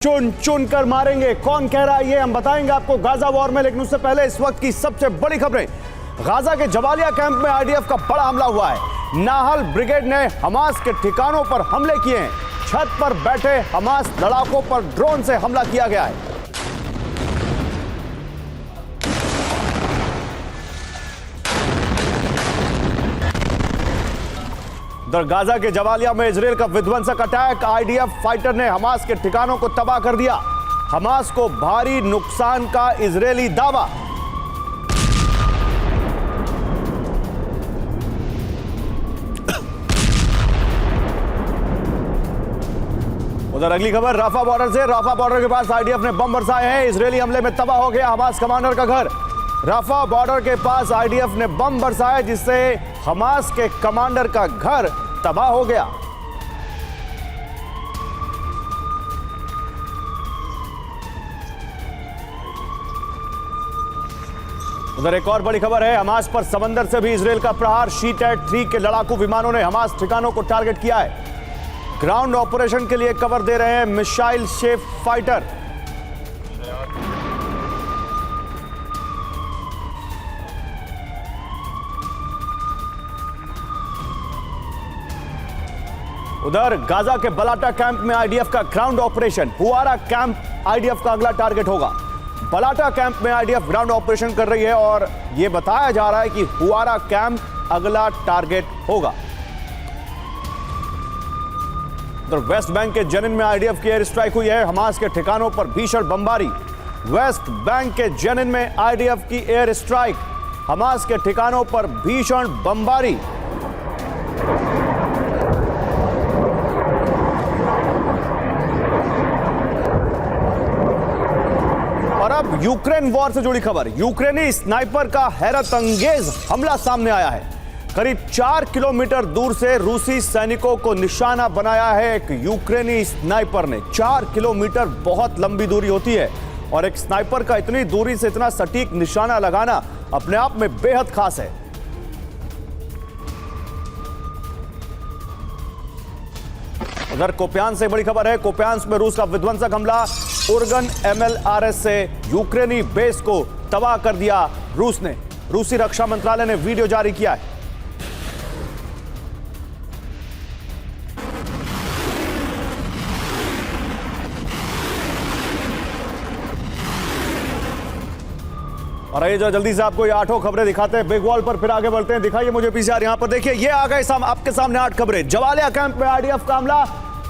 चुन चुन कर मारेंगे। कौन कह रहा है ये हम बताएंगे आपको गाजा वॉर में, लेकिन उससे पहले इस वक्त की सबसे बड़ी खबरें। गाजा के जबालिया कैंप में आईडीएफ का बड़ा हमला हुआ है। नाहल ब्रिगेड ने हमास के ठिकानों पर हमले किए हैं। छत पर बैठे हमास लड़ाकों पर ड्रोन से हमला किया गया है। उधर गाजा के जबालिया में इजराइल का विध्वंसक अटैक। आईडीएफ फाइटर ने हमास के ठिकानों को तबाह कर दिया। हमास को भारी नुकसान का इजरायली दावा। उधर अगली खबर राफा बॉर्डर से। राफा बॉर्डर के पास आईडीएफ ने बम बरसाए हैं। इजरायली हमले में तबाह हो गया हमास कमांडर का घर। राफा बॉर्डर के पास आईडीएफ ने बम बरसाए, जिससे हमास के कमांडर का घर तबाह हो गया। उधर एक और बड़ी खबर है। हमास पर समंदर से भी इजराइल का प्रहार। शी-3 के लड़ाकू विमानों ने हमास ठिकानों को टारगेट किया है। ग्राउंड ऑपरेशन के लिए कवर दे रहे हैं मिसाइल शेप फाइटर। उधर गाजा के बलाटा कैंप में आईडीएफ का ग्राउंड ऑपरेशन। हुआरा कैंप आईडीएफ का अगला टारगेट होगा। बलाटा कैंप में आईडीएफ ग्राउंड ऑपरेशन कर रही है और यह बताया जा रहा है कि हुआरा कैंप अगला टारगेट होगा। उधर वेस्ट बैंक के जेनिन में आईडीएफ की एयर स्ट्राइक हुई है। हमास के ठिकानों पर भीषण बमबारी। वेस्ट बैंक के जेनिन में आईडीएफ की एयर स्ट्राइक। हमास के ठिकानों पर भीषण बमबारी। और अब यूक्रेन वॉर से जुड़ी खबर। यूक्रेनी स्नाइपर का हैरत अंगेज हमला सामने आया है। करीब 4 किलोमीटर दूर से रूसी सैनिकों को निशाना बनाया है एक यूक्रेनी स्नाइपर ने। 4 किलोमीटर बहुत लंबी दूरी होती है और एक स्नाइपर का इतनी दूरी से इतना सटीक निशाना लगाना अपने आप में बेहद खास है। उधर कोप्यान से बड़ी खबर है। कोप्यांस में रूस का विध्वंसक हमला। उर्गन एमएलआरएस से यूक्रेनी बेस को तबाह कर दिया रूस ने। रूसी रक्षा मंत्रालय ने वीडियो जारी किया है। और ये जो जल्दी से आपको ये 8 खबरें दिखाते हैं बिग वॉल पर, फिर आगे बढ़ते हैं। दिखाइए मुझे पीसीआर यहां पर देखिए। ये आ गए आपके सामने 8 खबरें। जबालिया कैंप में आईडीएफ का हमला।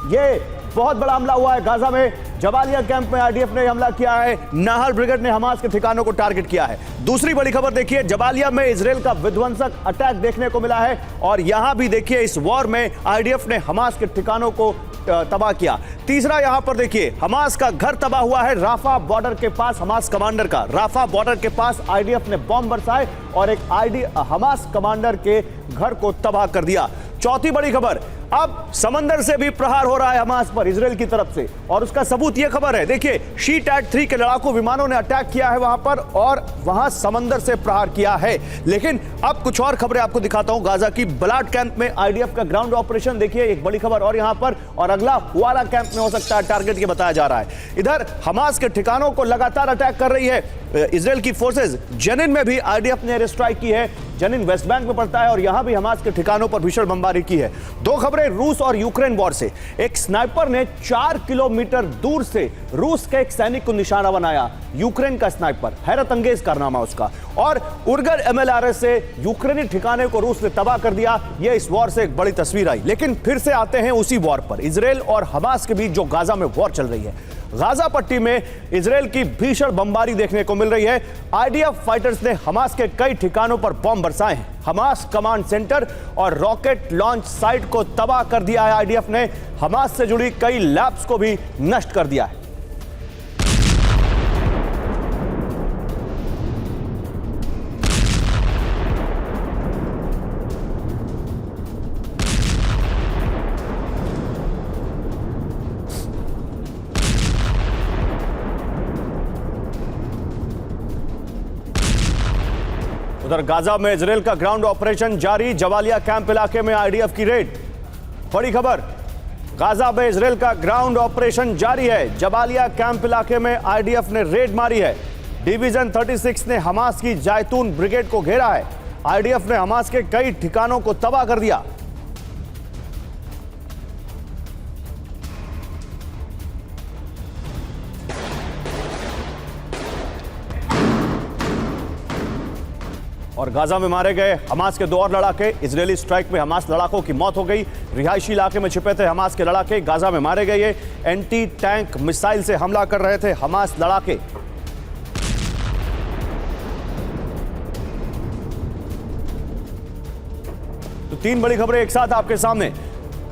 ये बहुत बड़ा हमला हुआ है गाजा में। जबालिया कैंप में आईडीएफ ने हमला किया है। नाहल ब्रिगेड ने हमास के ठिकानों को टारगेट किया है। दूसरी बड़ी खबर देखिए, जबालिया में इजराइल का विध्वंसक अटैक देखने को मिला है और यहां भी देखिए इस वॉर में आईडीएफ ने हमास के ठिकानों को तबाह किया। तीसरा यहां पर देखिए हमास का घर तबाह हुआ है राफा बॉर्डर के पास। हमास कमांडर का राफा बॉर्डर के पास आईडीएफ ने बम बरसाए और एक हमास कमांडर के घर को तबाह कर दिया। चौथी बड़ी खबर, अब समंदर से भी प्रहार हो रहा है हमास पर इजराइल की तरफ से और उसका सबूत यह खबर है। देखिए शी-3 के लड़ाकू विमानों ने अटैक किया है वहां पर और वहां समंदर से प्रहार किया है। लेकिन अब कुछ और खबरें आपको दिखाता हूं। गाजा की बलाट कैंप में आईडीएफ का ग्राउंड ऑपरेशन देखिए, एक बड़ी खबर और यहां पर, और अगला हुआरा कैंप में हो सकता है टारगेट, ये बताया जा रहा है। इधर हमास के ठिकानों को लगातार अटैक कर रही है इजराइल की फोर्सेज। जेनिन में भी आईडीएफ ने एयर स्ट्राइक की है। जेनिन वेस्ट बैंक में पड़ता है और यहां भी हमास के ठिकानों पर भीषण बमबारी की है। 2 खबरें रूस और यूक्रेन वॉर से। एक स्नाइपर ने 4 किलोमीटर दूर से रूस के एक सैनिक को निशाना बनाया। यूक्रेन का स्नाइपर, हैरत अंगेज कारनामा उसका। और उर्गन एमएलआरएस से यूक्रेनी ठिकाने को रूस ने तबाह कर दिया। यह इस वॉर से एक बड़ी तस्वीर आई। लेकिन फिर से आते हैं उसी वॉर पर, इजराइल और हमास के बीच जो गाजा में वॉर चल रही है। गाजा पट्टी में इजराइल की भीषण बमबारी देखने को मिल रही है। आईडीएफ फाइटर्स ने हमास के कई ठिकानों पर बम बरसाए हैं। हमास कमांड सेंटर और रॉकेट लॉन्च साइट को तबाह कर दिया है आईडीएफ ने। हमास से जुड़ी कई लैब्स को भी नष्ट कर दिया है। उधर गाजा में इजराइल का ग्राउंड ऑपरेशन जारी। जबालिया कैंप इलाके में आईडीएफ की रेड। बड़ी खबर, गाजा में इजराइल का ग्राउंड ऑपरेशन जारी है। जबालिया कैंप इलाके में आईडीएफ ने रेड मारी है। डिवीजन 36 ने हमास की जैतून ब्रिगेड को घेरा है। आईडीएफ ने हमास के कई ठिकानों को तबाह कर दिया। और गाजा में मारे गए हमास के 2 और लड़ाके। इजरायली स्ट्राइक में हमास लड़ाकों की मौत हो गई। रिहायशी इलाके में छिपे थे हमास के लड़ाके, गाजा में मारे गए। ये एंटी टैंक मिसाइल से हमला कर रहे थे हमास लड़ाके। तो 3 बड़ी खबरें एक साथ आपके सामने।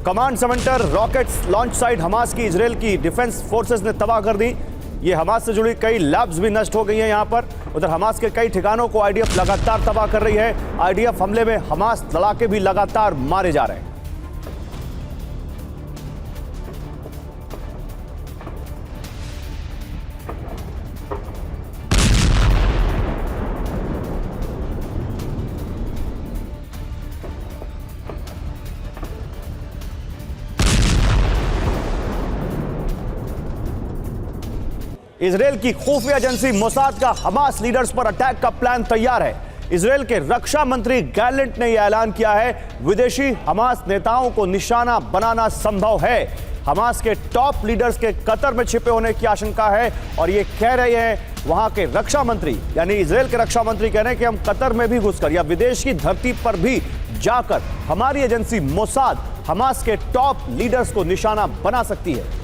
Command centre, rockets launch site Hamas की इजरायल की डिफेंस फोर्सेस ने तबाह कर दी। ये हमास से जुड़ी कई लैब्स भी नष्ट हो गई हैं यहां पर। उधर हमास के कई ठिकानों को आईडीएफ लगातार तबाह कर रही है। आईडीएफ हमले में हमास लड़ाके भी लगातार मारे जा रहे हैं। इजरायल की खुफिया एजेंसी मोसाद का हमास लीडर्स पर अटैक का प्लान तैयार है। इजरायल के रक्षा मंत्री गैलेंट ने यह ऐलान किया है, विदेशी हमास नेताओं को निशाना बनाना संभव है। हमास के टॉप लीडर्स के कतर में छिपे होने की आशंका है और ये कह रहे हैं वहां के रक्षा मंत्री, यानी इजरायल के रक्षा मंत्री कह रहे हैं कि हम कतर में भी घुसकर या विदेश की धरती पर भी जाकर हमारी एजेंसी मोसाद हमास के टॉप लीडर्स को निशाना बना सकती है।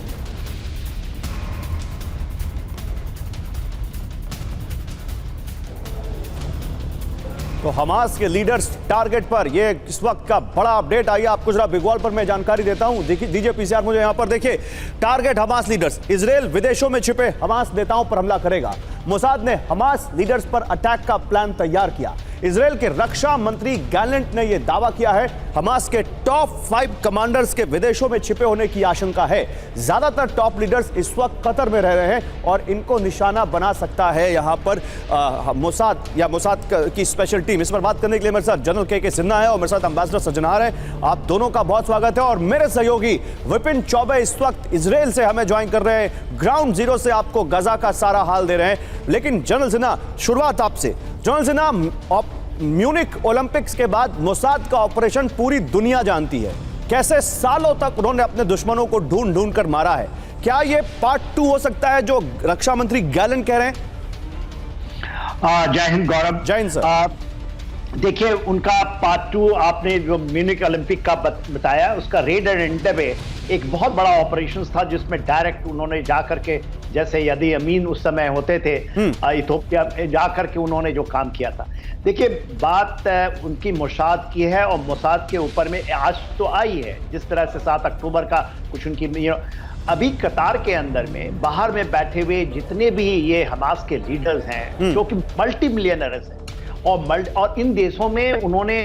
तो हमास के लीडर्स टारगेट पर, ये इस वक्त का बड़ा अपडेट। आइए आपको जरा बिग वॉल पर मैं जानकारी देता हूं। दीजिए पीसीआर मुझे यहां पर। देखिए, टारगेट हमास लीडर्स। इजरायल विदेशों में छिपे हमास नेताओं पर हमला करेगा। मोसाद ने हमास लीडर्स पर अटैक का प्लान तैयार किया। इजरायल के रक्षा मंत्री गैलेंट ने यह दावा किया है, हमास के टॉप 5 कमांडर्स के विदेशों में छिपे होने की आशंका है। ज्यादातर टॉप लीडर्स इस वक्त कतर में रह रहे हैं और इनको निशाना बना सकता है यहां पर मोसाद या मोसाद की स्पेशल टीम। इस पर बात करने के लिए मेरे साथ जनरल के सिन्हा है और मेरे साथ एम्बेसडर सज्जनार है। आप दोनों का बहुत स्वागत है। और मेरे सहयोगी विपिन चौबे इस वक्त इजरायल से हमें ज्वाइन कर रहे हैं। ग्राउंड जीरो से आपको गजा का सारा हाल दे रहे हैं। लेकिन जनरल सिन्हा, शुरुआत आपसे। जनरल सिन्हा, म्यूनिक ओलंपिक्स के बाद मोसाद का ऑपरेशन पूरी दुनिया जानती है। कैसे सालों तक उन्होंने अपने दुश्मनों को ढूंढ ढूंढ कर मारा है। क्या ये पार्ट 2 हो सकता है जो रक्षा मंत्री गैलेंट कह रहे हैं? जय हिंद गौरव। जय हिंद सर। देखिए, उनका पार्ट 2 आपने जो म्यूनिक ओलंपिक का बताया, उसका रेड एंड एंटेबे एक बहुत बड़ा ऑपरेशन था जिसमें डायरेक्ट उन्होंने जाकर के, जैसे यदि अमीन उस समय होते थे इथोपिया में, जाकर के उन्होंने जो काम किया था। देखिए, बात उनकी मोसाद की है और मोसाद के ऊपर में आज तो आई है जिस तरह से 7 अक्टूबर का कुछ उनकी अभी कतार के अंदर में बाहर में बैठे हुए जितने भी ये हमास के लीडर्स हैं जो कि मल्टी मिलियनर्स हैं और इन देशों में उन्होंने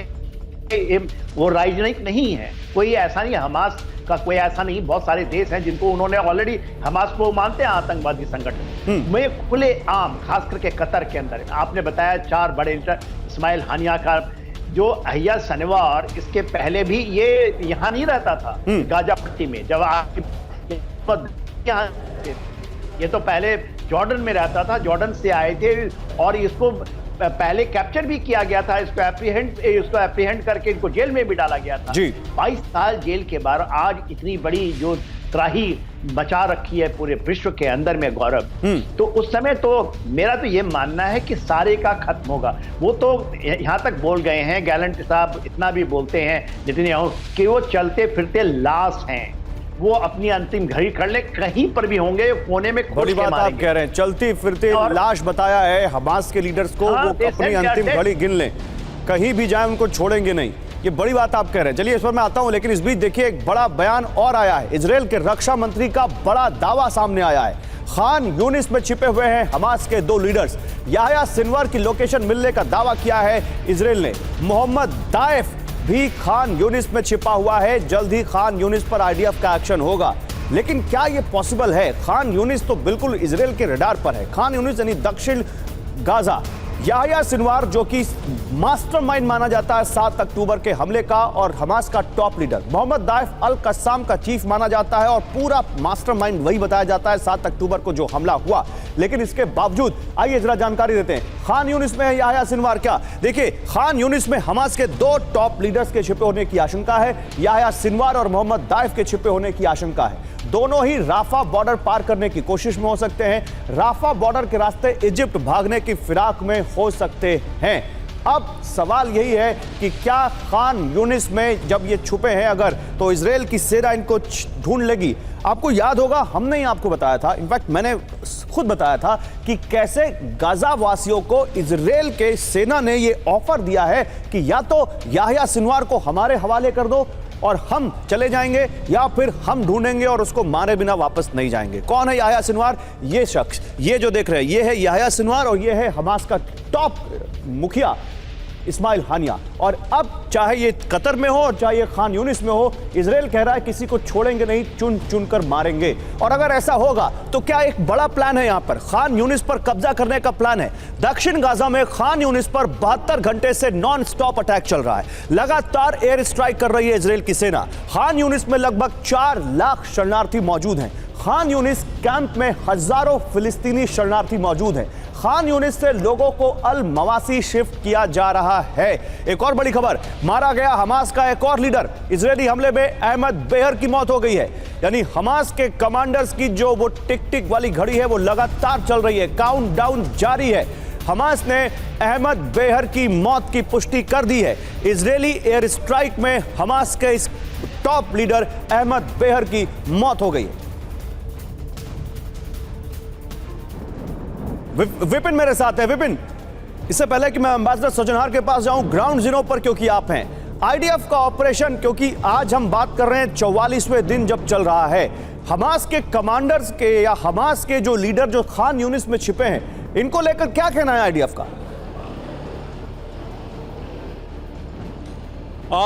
वो राजनयिक नहीं है, कोई ऐसा नहीं, हमास का कोई ऐसा नहीं, बहुत सारे देश हैं जिनको उन्होंने ऑलरेडी हमास को मानते हैं आतंकवादी संगठन में खुले आम, खास करके कतर के अंदर। आपने बताया 4 बड़े इस्माइल हानिया का जो अहिया सनवार, इसके पहले भी ये यहाँ नहीं रहता था गाजा पट्टी में, जब ये तो पहले जॉर्डन में रहता था, जॉर्डन से आए थे और इसको पहले कैप्चर भी किया गया था, इसको एप्रीहेंड करके इनको जेल में भी डाला गया था। 22 साल जेल के बाद आज इतनी बड़ी जो त्राही बचा रखी है पूरे विश्व के अंदर में गौरव, तो उस समय तो मेरा तो ये मानना है कि सारे का खत्म होगा। वो तो यहाँ तक बोल गए हैं, गैलेंट साहब इतना भी बोलते हैं जितने कि वो चलते फिरते लाश हैं, वो अपनी अंतिम घड़ी कर ले, कहीं पर भी होंगे, कोने में बड़ी बात आप कह रहे हैं, चलती फिरती लाश बताया है हमास के लीडर्स को। वो अपनी अंतिम घड़ी गिन लें, कहीं भी जाए उनको छोड़ेंगे नहीं। ये बड़ी बात आप कह रहे हैं। चलिए इस पर मैं आता हूं, लेकिन इस बीच देखिए एक बड़ा बयान और आया है। इजरायल के रक्षा मंत्री का बड़ा दावा सामने आया है। खान यूनिस में छिपे हुए हैं हमास के 2 लीडर्स। याह्या सिनवार की लोकेशन मिलने का दावा किया है इजरायल ने। मोहम्मद दाइफ भी खान यूनिस में छिपा हुआ है। जल्द ही खान यूनिस पर आईडीएफ का एक्शन होगा। लेकिन क्या यह पॉसिबल है? खान यूनिस तो बिल्कुल इजरायल के रडार पर है। खान यूनिस यानी दक्षिण गाजा, याह्या सिनवार जो कि मास्टरमाइंड माना जाता है 7 अक्टूबर के हमले का और हमास का टॉप लीडर, मोहम्मद दाइफ अल कस्साम का चीफ माना जाता है और पूरा मास्टरमाइंड वही बताया जाता है 7 अक्टूबर को जो हमला हुआ। लेकिन इसके बावजूद आइए जरा जानकारी देते हैं, खान यूनिस में है याह्या सिनवार क्या? देखिए, खान यूनिस में हमास के 2 टॉप लीडर्स के छिपे होने की आशंका है। याह्या सिनवार और मोहम्मद दाइफ के छिपे होने की आशंका है। दोनों ही राफा बॉर्डर पार करने की कोशिश में हो सकते हैं। राफा बॉर्डर के रास्ते इजिप्ट भागने की फिराक में हो सकते हैं। अब सवाल यही है कि क्या खान यूनिस में जब ये छुपे हैं अगर, तो इजराइल की सेना इनको ढूंढ लेगी। आपको याद होगा, हमने ही आपको बताया था, इनफैक्ट मैंने खुद बताया था कि कैसे गाजा वासियों को इजराइल के सेना ने ये ऑफर दिया है कि या तो याह्या सिनवार को हमारे हवाले कर दो और हम चले जाएंगे, या फिर हम ढूंढेंगे और उसको मारे बिना वापस नहीं जाएंगे। कौन है याह्या सिनवार? ये शख्स, ये जो देख रहे हैं, ये है याह्या सिनवार और ये है हमास का टॉप मुखिया इस्माइल हानिया। और अब चाहे ये कतर में हो और चाहे ये खान यूनिस में हो, इजराइल कह रहा है किसी को छोड़ेंगे नहीं, चुन चुन कर मारेंगे। और अगर ऐसा होगा तो क्या एक बड़ा प्लान है, यहां पर खान यूनिस पर कब्जा करने का प्लान है। दक्षिण गाजा में खान यूनिस पर 72 घंटे से नॉन स्टॉप अटैक चल रहा है। लगातार एयर स्ट्राइक कर रही है इजराइल की सेना। खान यूनिस में लगभग 4 लाख शरणार्थी मौजूद हैं। खान यूनिस कैंप में हजारों फिलिस्तीनी शरणार्थी मौजूद हैं। खान यूनिस से लोगों को अल मवासी शिफ्ट किया जा रहा है। एक और बड़ी खबर, मारा गया हमास का एक और लीडर। इजरायली हमले में अहमद बेहर की मौत हो गई है। यानी हमास के कमांडर्स की जो वो टिक टिक वाली घड़ी है वो लगातार चल रही है, काउंटडाउन जारी है। हमास ने अहमद बेहर की मौत की पुष्टि कर दी है। इजरायली एयर स्ट्राइक में हमास के इस टॉप लीडर अहमद बेहर की मौत हो गई है। विपिन मेरे साथ है। विपिन, इससे पहले कि मैं एम्बेसडर सजनहार के पास जाऊं, ग्राउंड जीरो पर क्योंकि आप हैं, आईडीएफ का ऑपरेशन, क्योंकि आज हम बात कर रहे हैं 44वें दिन जब चल रहा है, हमास के कमांडर्स के या हमास के जो लीडर जो खान यूनिस में छिपे हैं, इनको लेकर क्या कहना है आईडीएफ का?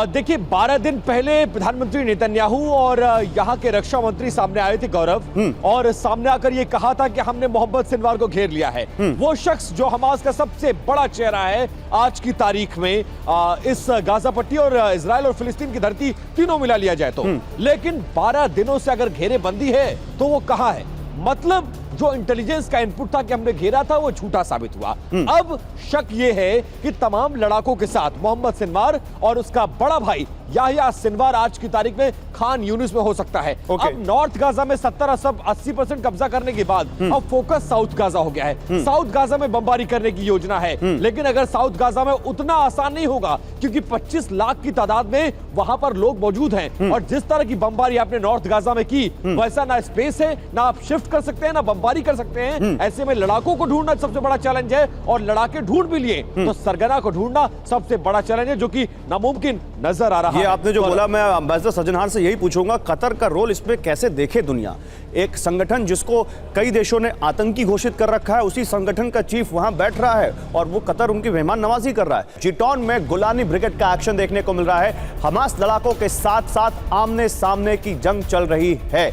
देखिए, 12 दिन पहले प्रधानमंत्री नेतन्याहू और यहाँ के रक्षा मंत्री सामने आए थे गौरव, और सामने आकर ये कहा था कि हमने मोहम्मद सिनवार को घेर लिया है। वो शख्स जो हमास का सबसे बड़ा चेहरा है आज की तारीख में, इस गाजा पट्टी और इजराइल और फिलिस्तीन की धरती तीनों मिला लिया जाए तो। लेकिन 12 दिनों से अगर घेरेबंदी है तो वो कहाँ है? मतलब जो इंटेलिजेंस का इनपुट था कि हमने घेरा था, वो झूठा साबित हुआ। अब शक ये है कि तमाम लड़ाकों के साथ मोहम्मद सिनवार और उसका बड़ा भाई याह्या सिनवार आज की तारीख में खान यूनिस में हो सकता है। अब नॉर्थ गाजा में 70-80% कब्जा करने के बाद अब फोकस साउथ गाजा हो गया है। साउथ गाजा में बमबारी करने की योजना है, लेकिन अगर साउथ गाजा में उतना आसान नहीं होगा, क्योंकि 25 लाख की तादाद में वहां पर लोग मौजूद हैं, और जिस तरह की बमबारी आपने नॉर्थ गाजा में की, वैसा ना स्पेस है, ना आप शिफ्ट कर सकते हैं, ना बमबारी कर सकते हैं। ऐसे में लड़ाकों को ढूंढना सबसे बड़ा चैलेंज है, और लड़ाके ढूंढ भी लिए तो सरगना को ढूंढना सबसे बड़ा चैलेंज है, जो कि नामुमकिन नजर आ रहा है। ये आपने जो बोला, मैं एम्बेसडर सजनहार से यही पूछूंगा, कतर का रोल इसमें कैसे देखे दुनिया? एक संगठन जिसको कई देशों ने आतंकी घोषित कर रखा है, उसी संगठन का चीफ वहां बैठ रहा है और वो कतर उनकी मेहमान नवाजी कर रहा है। चिटॉन में गुलानी ब्रिगेड का एक्शन देखने को मिल रहा है। हमास लड़ाकों के साथ साथ आमने सामने की जंग चल रही है।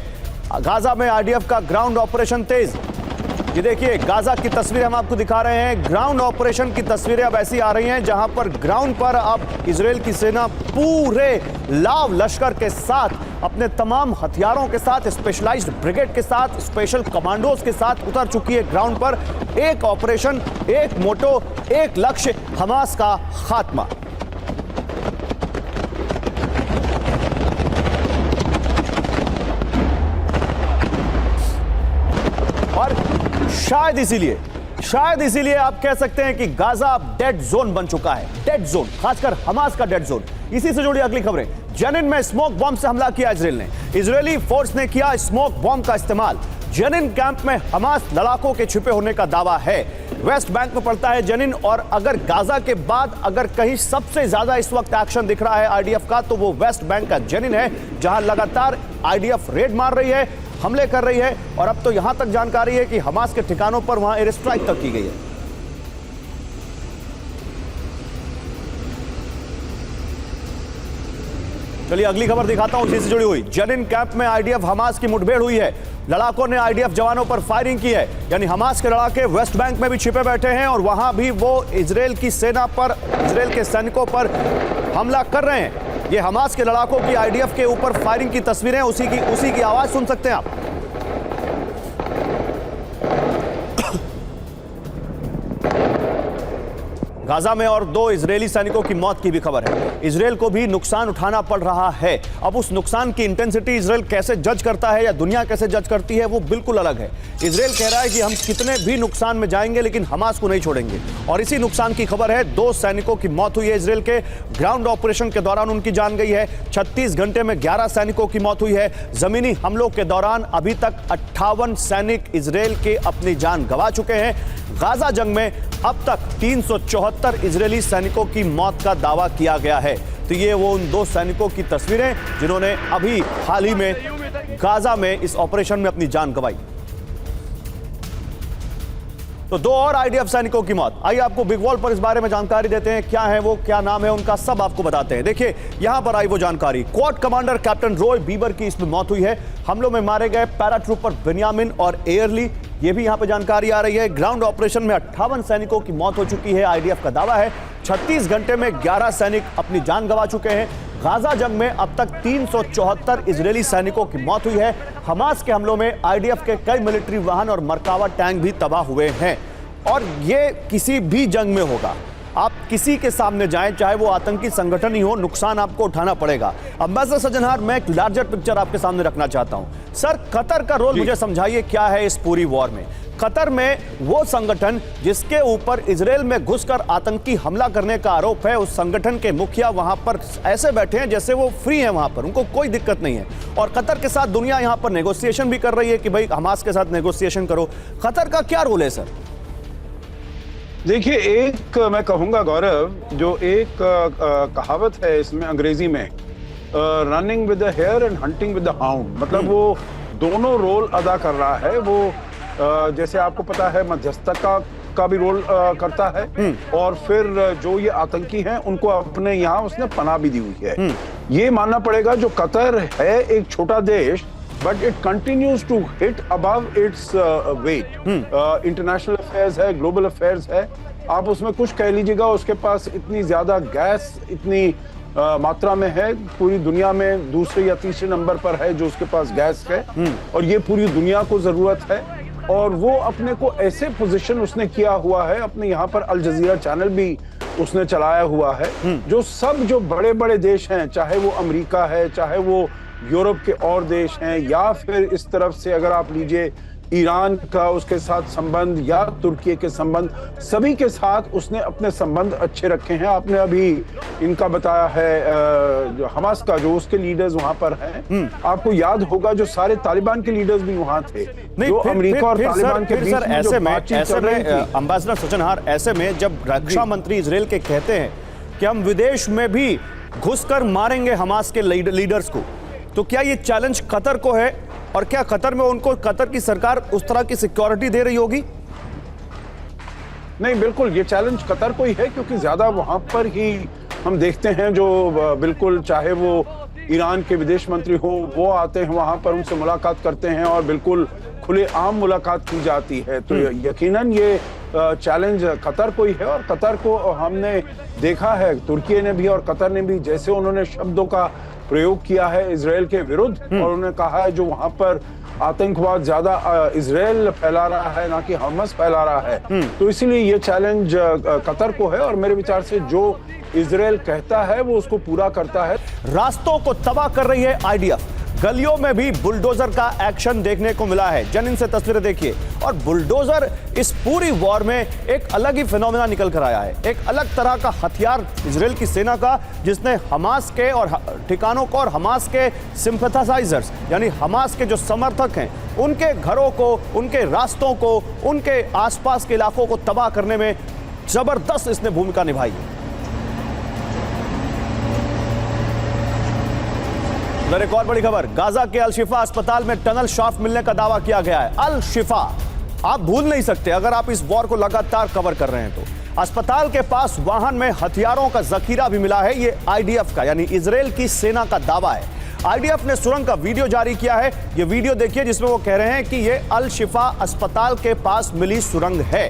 गाजा में आईडीएफ का ग्राउंड ऑपरेशन तेज। ये देखिए, गाजा की तस्वीरें हम आपको दिखा रहे हैं। ग्राउंड ऑपरेशन की तस्वीरें अब ऐसी आ रही हैं जहां पर ग्राउंड पर अब इजराइल की सेना पूरे लाव लश्कर के साथ, अपने तमाम हथियारों के साथ, स्पेशलाइज्ड ब्रिगेड के साथ, स्पेशल कमांडोज के साथ उतर चुकी है ग्राउंड पर। एक ऑपरेशन, एक मोटो, एक लक्ष्य, हमास का खात्मा। और शायद इसीलिए आप कह सकते हैं कि गाजा अब डेड जोन बन चुका है। डेड जोन, खासकर हमास का डेड जोन। इसी से जुड़ी अगली खबरें। जेनिन में स्मोक बॉम्ब से हमला किया इजराइल ने। इजरायली फोर्स ने किया स्मोक बॉम्ब का इस्तेमाल। जेनिन कैंप में हमास लड़ाकों के छिपे होने का दावा है। वेस्ट बैंक में पड़ता है जेनिन, और अगर गाजा के बाद अगर कहीं सबसे ज्यादा इस वक्त एक्शन दिख रहा है आईडीएफ का, तो वो वेस्ट बैंक का जेनिन है, जहां लगातार आईडीएफ रेड मार रही है, हमले कर रही है, और अब तो यहां तक जानकारी है कि हमास के ठिकानों पर वहां एयर स्ट्राइक तक की गई है। चलिए अगली खबर दिखाता हूं, इसी से जुड़ी हुई। जेनिन कैंप में आईडीएफ हमास की मुठभेड़ हुई है। लड़ाकों ने आईडीएफ जवानों पर फायरिंग की है। यानी हमास के लड़ाके वेस्ट बैंक में भी छिपे बैठे हैं और वहां भी वो इजराइल की सेना पर, इजराइल के सैनिकों पर हमला कर रहे हैं। ये हमास के लड़ाकों की आईडीएफ के ऊपर फायरिंग की तस्वीरें, उसी की आवाज सुन सकते हैं आप। गाजा में और 2 इजरायली सैनिकों की मौत की भी खबर है। इजरायल को भी नुकसान उठाना पड़ रहा है। अब उस नुकसान की इंटेंसिटी इजरायल कैसे जज करता है या दुनिया कैसे जज करती है, वो बिल्कुल अलग है। इजरायल कह रहा है कि हम कितने भी नुकसान में जाएंगे लेकिन हमास को नहीं छोड़ेंगे। और इसी नुकसान की खबर है, 2 सैनिकों की मौत हुई है। इजरायल के ग्राउंड ऑपरेशन के दौरान उनकी जान गई है। 36 घंटे में 11 सैनिकों की मौत हुई है। जमीनी हमलों के दौरान अभी तक 58 सैनिक इजरायल के अपनी जान गंवा चुके हैं। गाजा जंग में अब तक 374 इजरायली सैनिकों की मौत का दावा किया गया है। तो ये वो उन 2 सैनिकों की तस्वीरें जिन्होंने अभी हाल ही में गाजा में इस ऑपरेशन में अपनी जान गंवाई। तो 2 और आईडीएफ सैनिकों की मौत। आइए आपको बिग वॉल पर इस बारे में जानकारी देते हैं। क्या है वो, क्या नाम है उनका, सब आपको बताते हैं। देखिए यहां पर आई वो जानकारी। Quad commander captain Roy Bieber की इसमें मौत हुई है। हमलों में मारे गए पैराट्रूपर बेन्यामिन और एयरली, ये भी यहां पर जानकारी आ रही है। ग्राउंड ऑपरेशन में 58 सैनिकों की मौत हो चुकी है, आईडीएफ का दावा है। 36 घंटे में 11 सैनिक अपनी जान गंवा चुके हैं। गाजा जंग में अब तक 374 इजरायली सैनिकों की मौत हुई है। हमास के हमलों में आईडीएफ के कई मिलिट्री वाहन और मरकावा टैंक भी तबाह हुए हैं। और ये किसी भी जंग में होगा, आप किसी के सामने जाएं, चाहे वो आतंकी संगठन ही हो, नुकसान आपको उठाना पड़ेगा। अम्बासडर सज्जनहार, मैं एक लार्जर पिक्चर आपके सामने रखना चाहता हूं। सर, कतर का रोल मुझे समझाइए, क्या है इस पूरी वॉर में? कतर में वो संगठन जिसके ऊपर इजरायल में घुसकर आतंकी हमला करने का आरोप है, उस संगठन के मुखिया वहां पर ऐसे बैठे हैं जैसे वो फ्री हैं, वहां पर उनको कोई दिक्कत नहीं है। और कतर के साथ दुनिया यहां पर नेगोशिएशन भी कर रही है कि भाई हमास के साथ नेगोशिएशन करो। कतर का क्या रोल है सर? देखिए, एक मैं कहूंगा गौरव, जो एक कहावत है इसमें अंग्रेजी में, running with the hare and hunting with the hound, मतलब वो दोनों रोल अदा कर रहा है। वो जैसे आपको पता है मध्यस्थता का भी रोल करता है, और फिर जो ये आतंकी हैं उनको अपने यहाँ उसने पनाह भी दी हुई है। ये मानना पड़ेगा, जो कतर है एक छोटा देश, but it continues to hit above its weight. International affairs है, ग्लोबल अफेयर्स है, आप उसमें कुछ कह लीजिएगा, उसके पास इतनी ज्यादा गैस इतनी मात्रा में है, पूरी दुनिया में दूसरे या तीसरे नंबर पर है जो उसके पास गैस है, और ये पूरी दुनिया को जरूरत है। और वो अपने को ऐसे पोजीशन उसने किया हुआ है, अपने यहाँ पर अल जजीरा चैनल भी उसने चलाया हुआ है, जो बड़े बड़े देश हैं, चाहे वो अमेरिका है, चाहे वो यूरोप के और देश हैं, या फिर इस तरफ से अगर आप लीजिए ईरान का उसके साथ संबंध या तुर्की के संबंध, सभी के साथ उसने अपने संबंध अच्छे रखे हैं। आपने अभी इनका बताया है जो हमास का, जो उसके लीडर्स वहां पर हैं, आपको याद होगा जो सारे तालिबान के लीडर्स भी वहां थे, जो अमेरिका और तालिबान के बीच में जो बातचीत चल रही थी। अम्बासडर सज्जनहार, ऐसे में जब रक्षा मंत्री इजरायल के कहते हैं कि हम विदेश में भी घुसकर मारेंगे हमास के लीडर्स को, तो क्या ये चैलेंज कतर को है? और क्या कतर में उनको, कतर की सरकार उस तरह की सिक्योरिटी दे रही होगी? नहीं, बिल्कुल ये चैलेंज कतर को ही है, क्योंकि ज्यादा वहां पर ही हम देखते हैं जो बिल्कुल, चाहे वो ईरान के विदेश मंत्री हो, वो आते हैं वहां पर, उनसे मुलाकात करते हैं और बिल्कुल खुलेआम मुलाकात की जाती है। तो यकीनन ये चैलेंज कतर को ही है। और कतर को हमने देखा है, तुर्की ने भी और कतर ने भी, जैसे उन्होंने शब्दों का प्रयोग किया है इजरायल के विरुद्ध, और उन्होंने कहा है जो वहां पर आतंकवाद ज्यादा इजरायल फैला रहा है, ना कि हमास फैला रहा है। तो इसीलिए ये चैलेंज कतर को है, और मेरे विचार से जो इजरायल कहता है वो उसको पूरा करता है। रास्तों को तबाह कर रही है आईडीएफ, गलियों में भी बुलडोजर का एक्शन देखने को मिला है। जनिन से तस्वीरें देखिए। और बुलडोजर इस पूरी वॉर में एक अलग ही फिनोमेना निकल कर आया है, एक अलग तरह का हथियार इजरायल की सेना का, जिसने हमास के और ठिकानों को और हमास के सिंपैथाइजर्स यानी हमास के जो समर्थक हैं, उनके घरों को, उनके रास्तों को, उनके आसपास के इलाकों को तबाह करने में जबरदस्त इसने भूमिका निभाई है। एक और बड़ी खबर, गाजा के अल शिफा अस्पताल में टनल शाफ्ट मिलने का दावा किया गया है। अल शिफा आप भूल नहीं सकते अगर आप इस वॉर को लगातार कवर कर रहे हैं तो। अस्पताल के पास वाहन में हथियारों का जखीरा भी मिला है, ये आईडीएफ का यानी इजरायल की सेना का दावा है। आईडीएफ ने सुरंग का वीडियो जारी किया है। ये वीडियो देखिए जिसमें वो कह रहे हैं कि ये अल शिफा अस्पताल के पास मिली सुरंग है।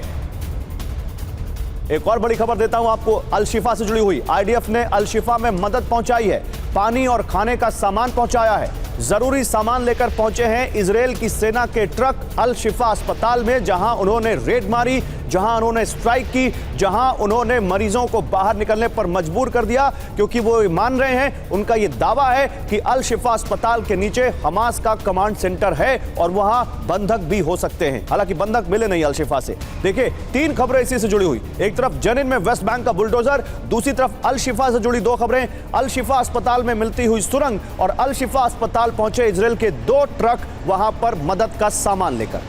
एक और बड़ी खबर देता हूं आपको अल शिफा से जुड़ी हुई। आईडीएफ ने अल शिफा में मदद पहुंचाई है, पानी और खाने का सामान पहुंचाया है। जरूरी सामान लेकर पहुंचे हैं इजराइल की सेना के ट्रक अल शिफा अस्पताल में, जहां उन्होंने रेड मारी, जहां उन्होंने स्ट्राइक की, जहां उन्होंने मरीजों को बाहर निकलने पर मजबूर कर दिया, क्योंकि वो मान रहे हैं, उनका यह दावा है कि अल शिफा अस्पताल के नीचे हमास का कमांड सेंटर है और वहां बंधक भी हो सकते हैं। हालांकि बंधक मिले नहीं अल शिफा से। देखिए 3 खबरें इसी से जुड़ी हुई। एक तरफ जनिन में वेस्ट बैंक का बुलडोजर, दूसरी तरफ अल शिफा से जुड़ी 2 खबरें, अल शिफा अस्पताल में मिलती हुई सुरंग और अल शिफा अस्पताल पहुंचे इजराइल के 2 ट्रक वहां पर मदद का सामान लेकर।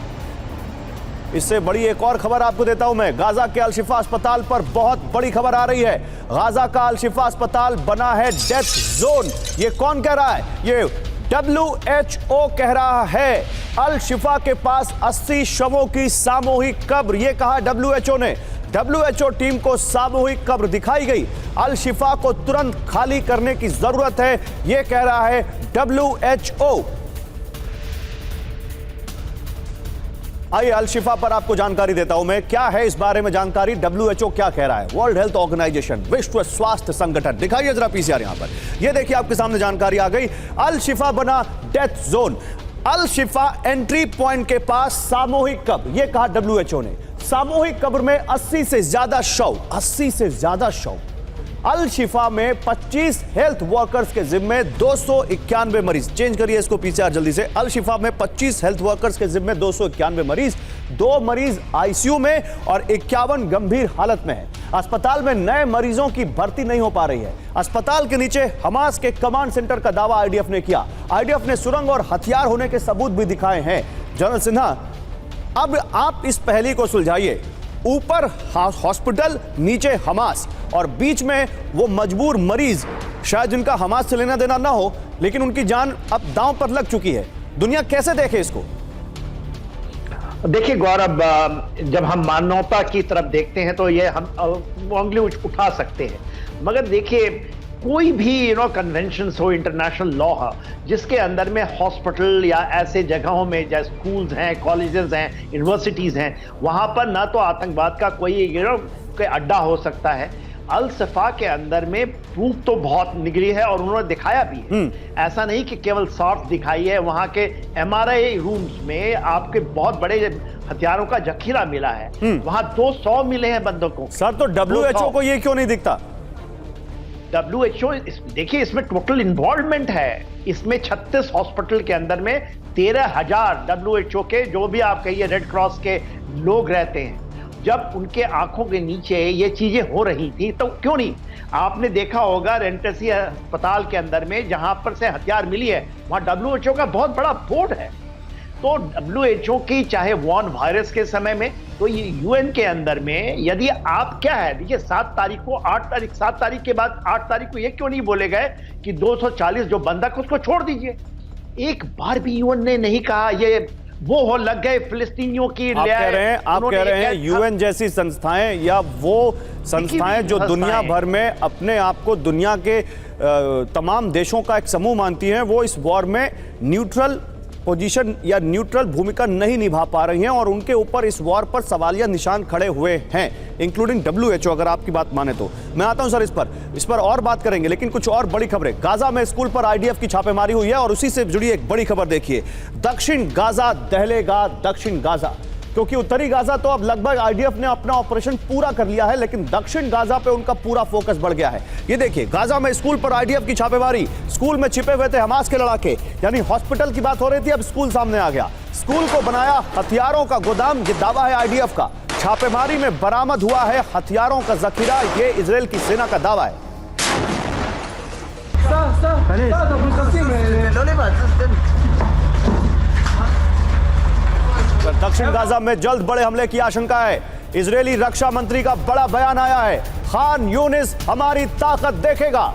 इससे बड़ी एक और खबर आपको देता हूं मैं। गाजा के अल शिफा अस्पताल पर बहुत बड़ी खबर आ रही है। गाजा का अल शिफा अस्पताल बना है डेथ जोन। ये कौन कह रहा है? ये WHO कह रहा है। अल शिफा के पास 80 शवों की सामूहिक कब्र, ये कहा WHO ने। WHO टीम को सामूहिक कब्र दिखाई गई। अल शिफा को तुरंत खाली करने की जरूरत है, यह कह रहा है WHO। आइए अल शिफा पर आपको जानकारी देता हूं मैं। क्या है इस बारे में जानकारी? WHO क्या कह रहा है? वर्ल्ड हेल्थ ऑर्गेनाइजेशन, विश्व स्वास्थ्य संगठन। दिखाइए जरा पीसीआर यहां पर। यह देखिए आपके सामने जानकारी आ गई। अल शिफा बना डेथ जोन। अल शिफा एंट्री पॉइंट के पास सामूहिक कब्र, यह कहा WHO ने। सामूहिक कब्र में 80 से ज्यादा शव, 80 से ज्यादा शव। अल शिफा में 25 हेल्थ वर्कर्स के जिम्मे 291 मरीज। चेंज करिए इसको पीसीआर जल्दी से। अल शिफा में 25 हेल्थ वर्कर्स के जिम्मे 291 मरीज, 2 मरीज आईसीयू में और 51 गंभीर हालत में है। अस्पताल में नए मरीजों की भर्ती नहीं हो पा रही है। अस्पताल के नीचे हमास के कमांड सेंटर का दावा आईडीएफ ने किया। आईडीएफ ने सुरंग और हथियार होने के सबूत भी दिखाए हैं। जनरल सिन्हा, अब आप इस पहेली को सुलझाइए। ऊपर हॉस्पिटल, नीचे हमास और बीच में वो मजबूर मरीज, शायद जिनका हमास से लेना देना ना हो, लेकिन उनकी जान अब दांव पर लग चुकी है। दुनिया कैसे देखे इसको? देखिए गौरव, जब हम मानवता की तरफ देखते हैं तो ये हम उंगली उठा सकते हैं, मगर देखिए कोई भी कन्वेंशंस हो, इंटरनेशनल लॉ हो, जिसके अंदर में हॉस्पिटल या ऐसे जगहों में जैसे स्कूल्स हैं, कॉलेजेस हैं, यूनिवर्सिटीज हैं, वहां पर ना तो आतंकवाद का कोई कोई अड्डा हो सकता है। अल शिफा के अंदर में प्रूफ तो बहुत निकली है और उन्होंने दिखाया भी है। ऐसा नहीं कि केवल सॉफ्ट दिखाई है, वहां के MRI रूम्स में आपके बहुत बड़े हथियारों का जखीरा मिला है। वहां 200 मिले हैं बंदूकों। सर तो WHO को ये क्यों नहीं दिखता? WHO देखिए इसमें टोटल इन्वॉल्वमेंट है। इसमें 36 हॉस्पिटल के अंदर में 13,000 WHO के, जो भी आप कहिए, रेड क्रॉस के लोग रहते हैं। जब उनके आंखों के नीचे ये चीजें हो रही थी तो क्यों नहीं? आपने देखा होगा रेंटसी अस्पताल के अंदर में जहां पर से हथियार मिली है, वहां WHO का बहुत बड़ा बोर्ड है। तो WHO की चाहे वॉन वायरस के समय में, तो ये UN के अंदर में यदि आप क्या है, देखिए 7 तारीख को 7 तारीख के बाद 8 तारीख को ये क्यों नहीं बोले गए कि 240 जो बंधक उसको छोड़ दीजिए? एक बार भी UN ने नहीं कहा। ये वो हो लग गए फिलिस्तीनियों की। आप कह रहे हैं UN जैसी संस्थाएं या वो संस्थाएं जो दुनिया भर में अपने आप को दुनिया के तमाम देशों का एक समूह मानती हैं, वो इस वॉर में न्यूट्रल पोजीशन या न्यूट्रल भूमिका नहीं निभा पा रही हैं और उनके ऊपर इस वॉर पर सवालिया निशान खड़े हुए हैं, इंक्लूडिंग WHO, अगर आपकी बात माने तो। मैं आता हूं सर इस पर और बात करेंगे, लेकिन कुछ और बड़ी खबरें। गाजा में स्कूल पर आईडीएफ की छापेमारी हुई है और उसी से जुड़ी एक बड़ी खबर देखिए। दक्षिण गाजा दहलेगा, दक्षिण गाजा, क्योंकि उत्तरी गाजा तो अब लगभग आईडीएफ ने अपना ऑपरेशन पूरा कर लिया है, लेकिन दक्षिण गाजा पे उनका पूरा फोकस बढ़ गया है। ये देखिए गाजा में स्कूल पर आईडीएफ की छापेमारी। स्कूल में छिपे हुए थे हमास के लड़ाके, यानी हॉस्पिटल की बात हो रही थी, अब स्कूल सामने आ गया। स्कूल को बनाया हथियारों का गोदाम, ये दावा है आईडीएफ का। छापेमारी में बरामद हुआ है हथियारों का जखीरा, ये इजराइल की सेना का दावा है। दक्षिण गाजा में जल्द बड़े हमले की आशंका है। इजरायली रक्षा मंत्री का बड़ा बयान आया है। खान यूनिस हमारी ताकत देखेगा।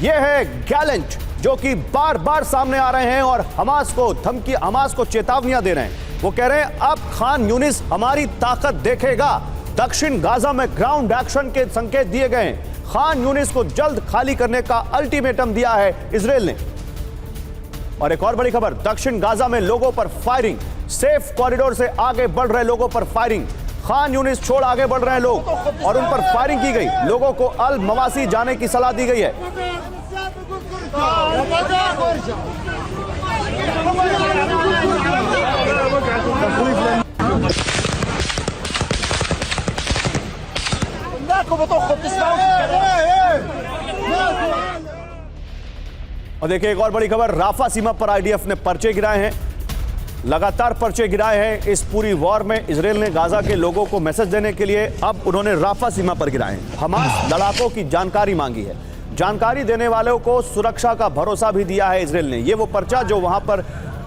यह है गैलेंट, जो कि बार बार सामने आ रहे हैं और हमास को चेतावनियां दे रहे हैं। वो कह रहे हैं अब खान यूनिस हमारी ताकत देखेगा। दक्षिण गाजा में ग्राउंड एक्शन के संकेत दिए गए हैं। खान यूनिस को जल्द खाली करने का अल्टीमेटम दिया है इजरायल ने। और एक और बड़ी खबर, दक्षिण गाजा में लोगों पर फायरिंग, सेफ कॉरिडोर से आगे बढ़ रहे लोगों पर फायरिंग। खान यूनिस छोड़ आगे बढ़ रहे हैं लोग और उन पर फायरिंग की गई। लोगों को अल मवासी जाने की सलाह दी गई है। और देखिए एक और बड़ी खबर, राफा सीमा पर आईडीएफ ने पर्चे गिराए हैं। लगातार पर्चे गिराए हैं इस पूरी वॉर में। इजराइल ने गाजा के लोगों को मैसेज देने के लिए अब उन्होंने राफा सीमा पर गिराए हैं। हमास लड़ाकों की जानकारी मांगी है। जानकारी देने वालों को सुरक्षा का भरोसा भी दिया है इजराइल ने। ये वो पर्चा जो वहां पर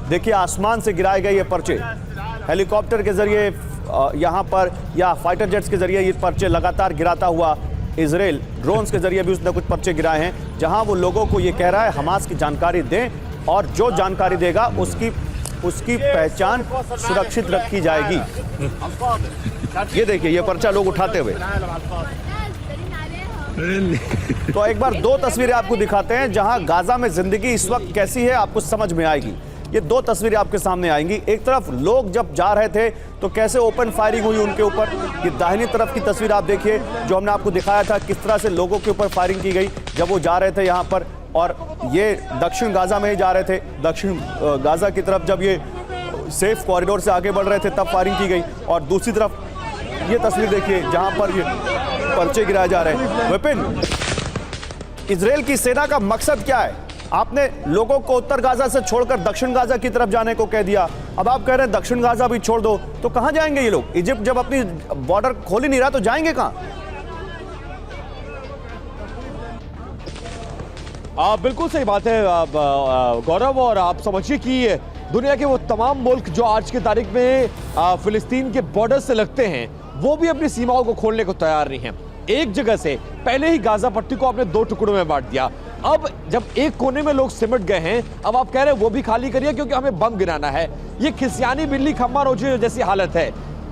देखिए आसमान से गिराए गए ये पर्चे, हेलीकॉप्टर के जरिए यहां पर या फाइटर जेट्स के जरिए ये पर्चे लगातार गिराता हुआ इजराइल, ड्रोन्स के जरिए भी उसने कुछ पर्चे गिराए हैं, जहां वो लोगों को ये कह रहा है हमास की जानकारी दें और जो जानकारी देगा उसकी पहचान सुरक्षित रखी जाएगी। ये देखिए ये पर्चा लोग उठाते हुए। तो एक बार दो तस्वीरें आपको दिखाते हैं जहां गाजा में जिंदगी इस वक्त कैसी है, आपको समझ में आएगी। ये दो तस्वीरें आपके सामने आएंगी। एक तरफ लोग जब जा रहे थे तो कैसे ओपन फायरिंग हुई उनके ऊपर। ये दाहिनी तरफ की तस्वीर आप देखिए जो हमने आपको दिखाया था किस तरह से लोगों के ऊपर फायरिंग की गई जब वो जा रहे थे यहाँ पर। और ये दक्षिण गाजा में ही जा रहे थे, दक्षिण गाजा की तरफ जब ये सेफ कॉरिडोर से आगे बढ़ रहे थे तब फायरिंग की गई। और दूसरी तरफ ये तस्वीर देखिए जहां पर ये पर्चे गिराए जा रहे हैं। विपिन, इजराइल की सेना का मकसद क्या है? आपने लोगों को उत्तर गाजा से छोड़कर दक्षिण गाजा की तरफ जाने को कह दिया, अब आप कह रहे हैं दक्षिण गाजा भी छोड़ दो, तो कहां जाएंगे ये लोग? इजिप्ट जब अपनी बॉर्डर खोल ही नहीं रहा तो जाएंगे कहां? बिल्कुल सही बात है गौरव। और आप समझिए कि दुनिया के वो तमाम मुल्क जो आज की तारीख में फिलिस्तीन के बॉर्डर से लगते हैं वो भी अपनी सीमाओं को खोलने को तैयार नहीं है। एक जगह से पहले ही गाजा पट्टी को आपने दो टुकड़ों में बांट दिया। अब जब एक कोने में लोग सिमट गए हैं अब आप कह रहे हैं वो भी खाली करिए क्योंकि हमें बम गिराना है। ये खिसियानी बिल्ली खम्मा नोचे जैसी हालत है।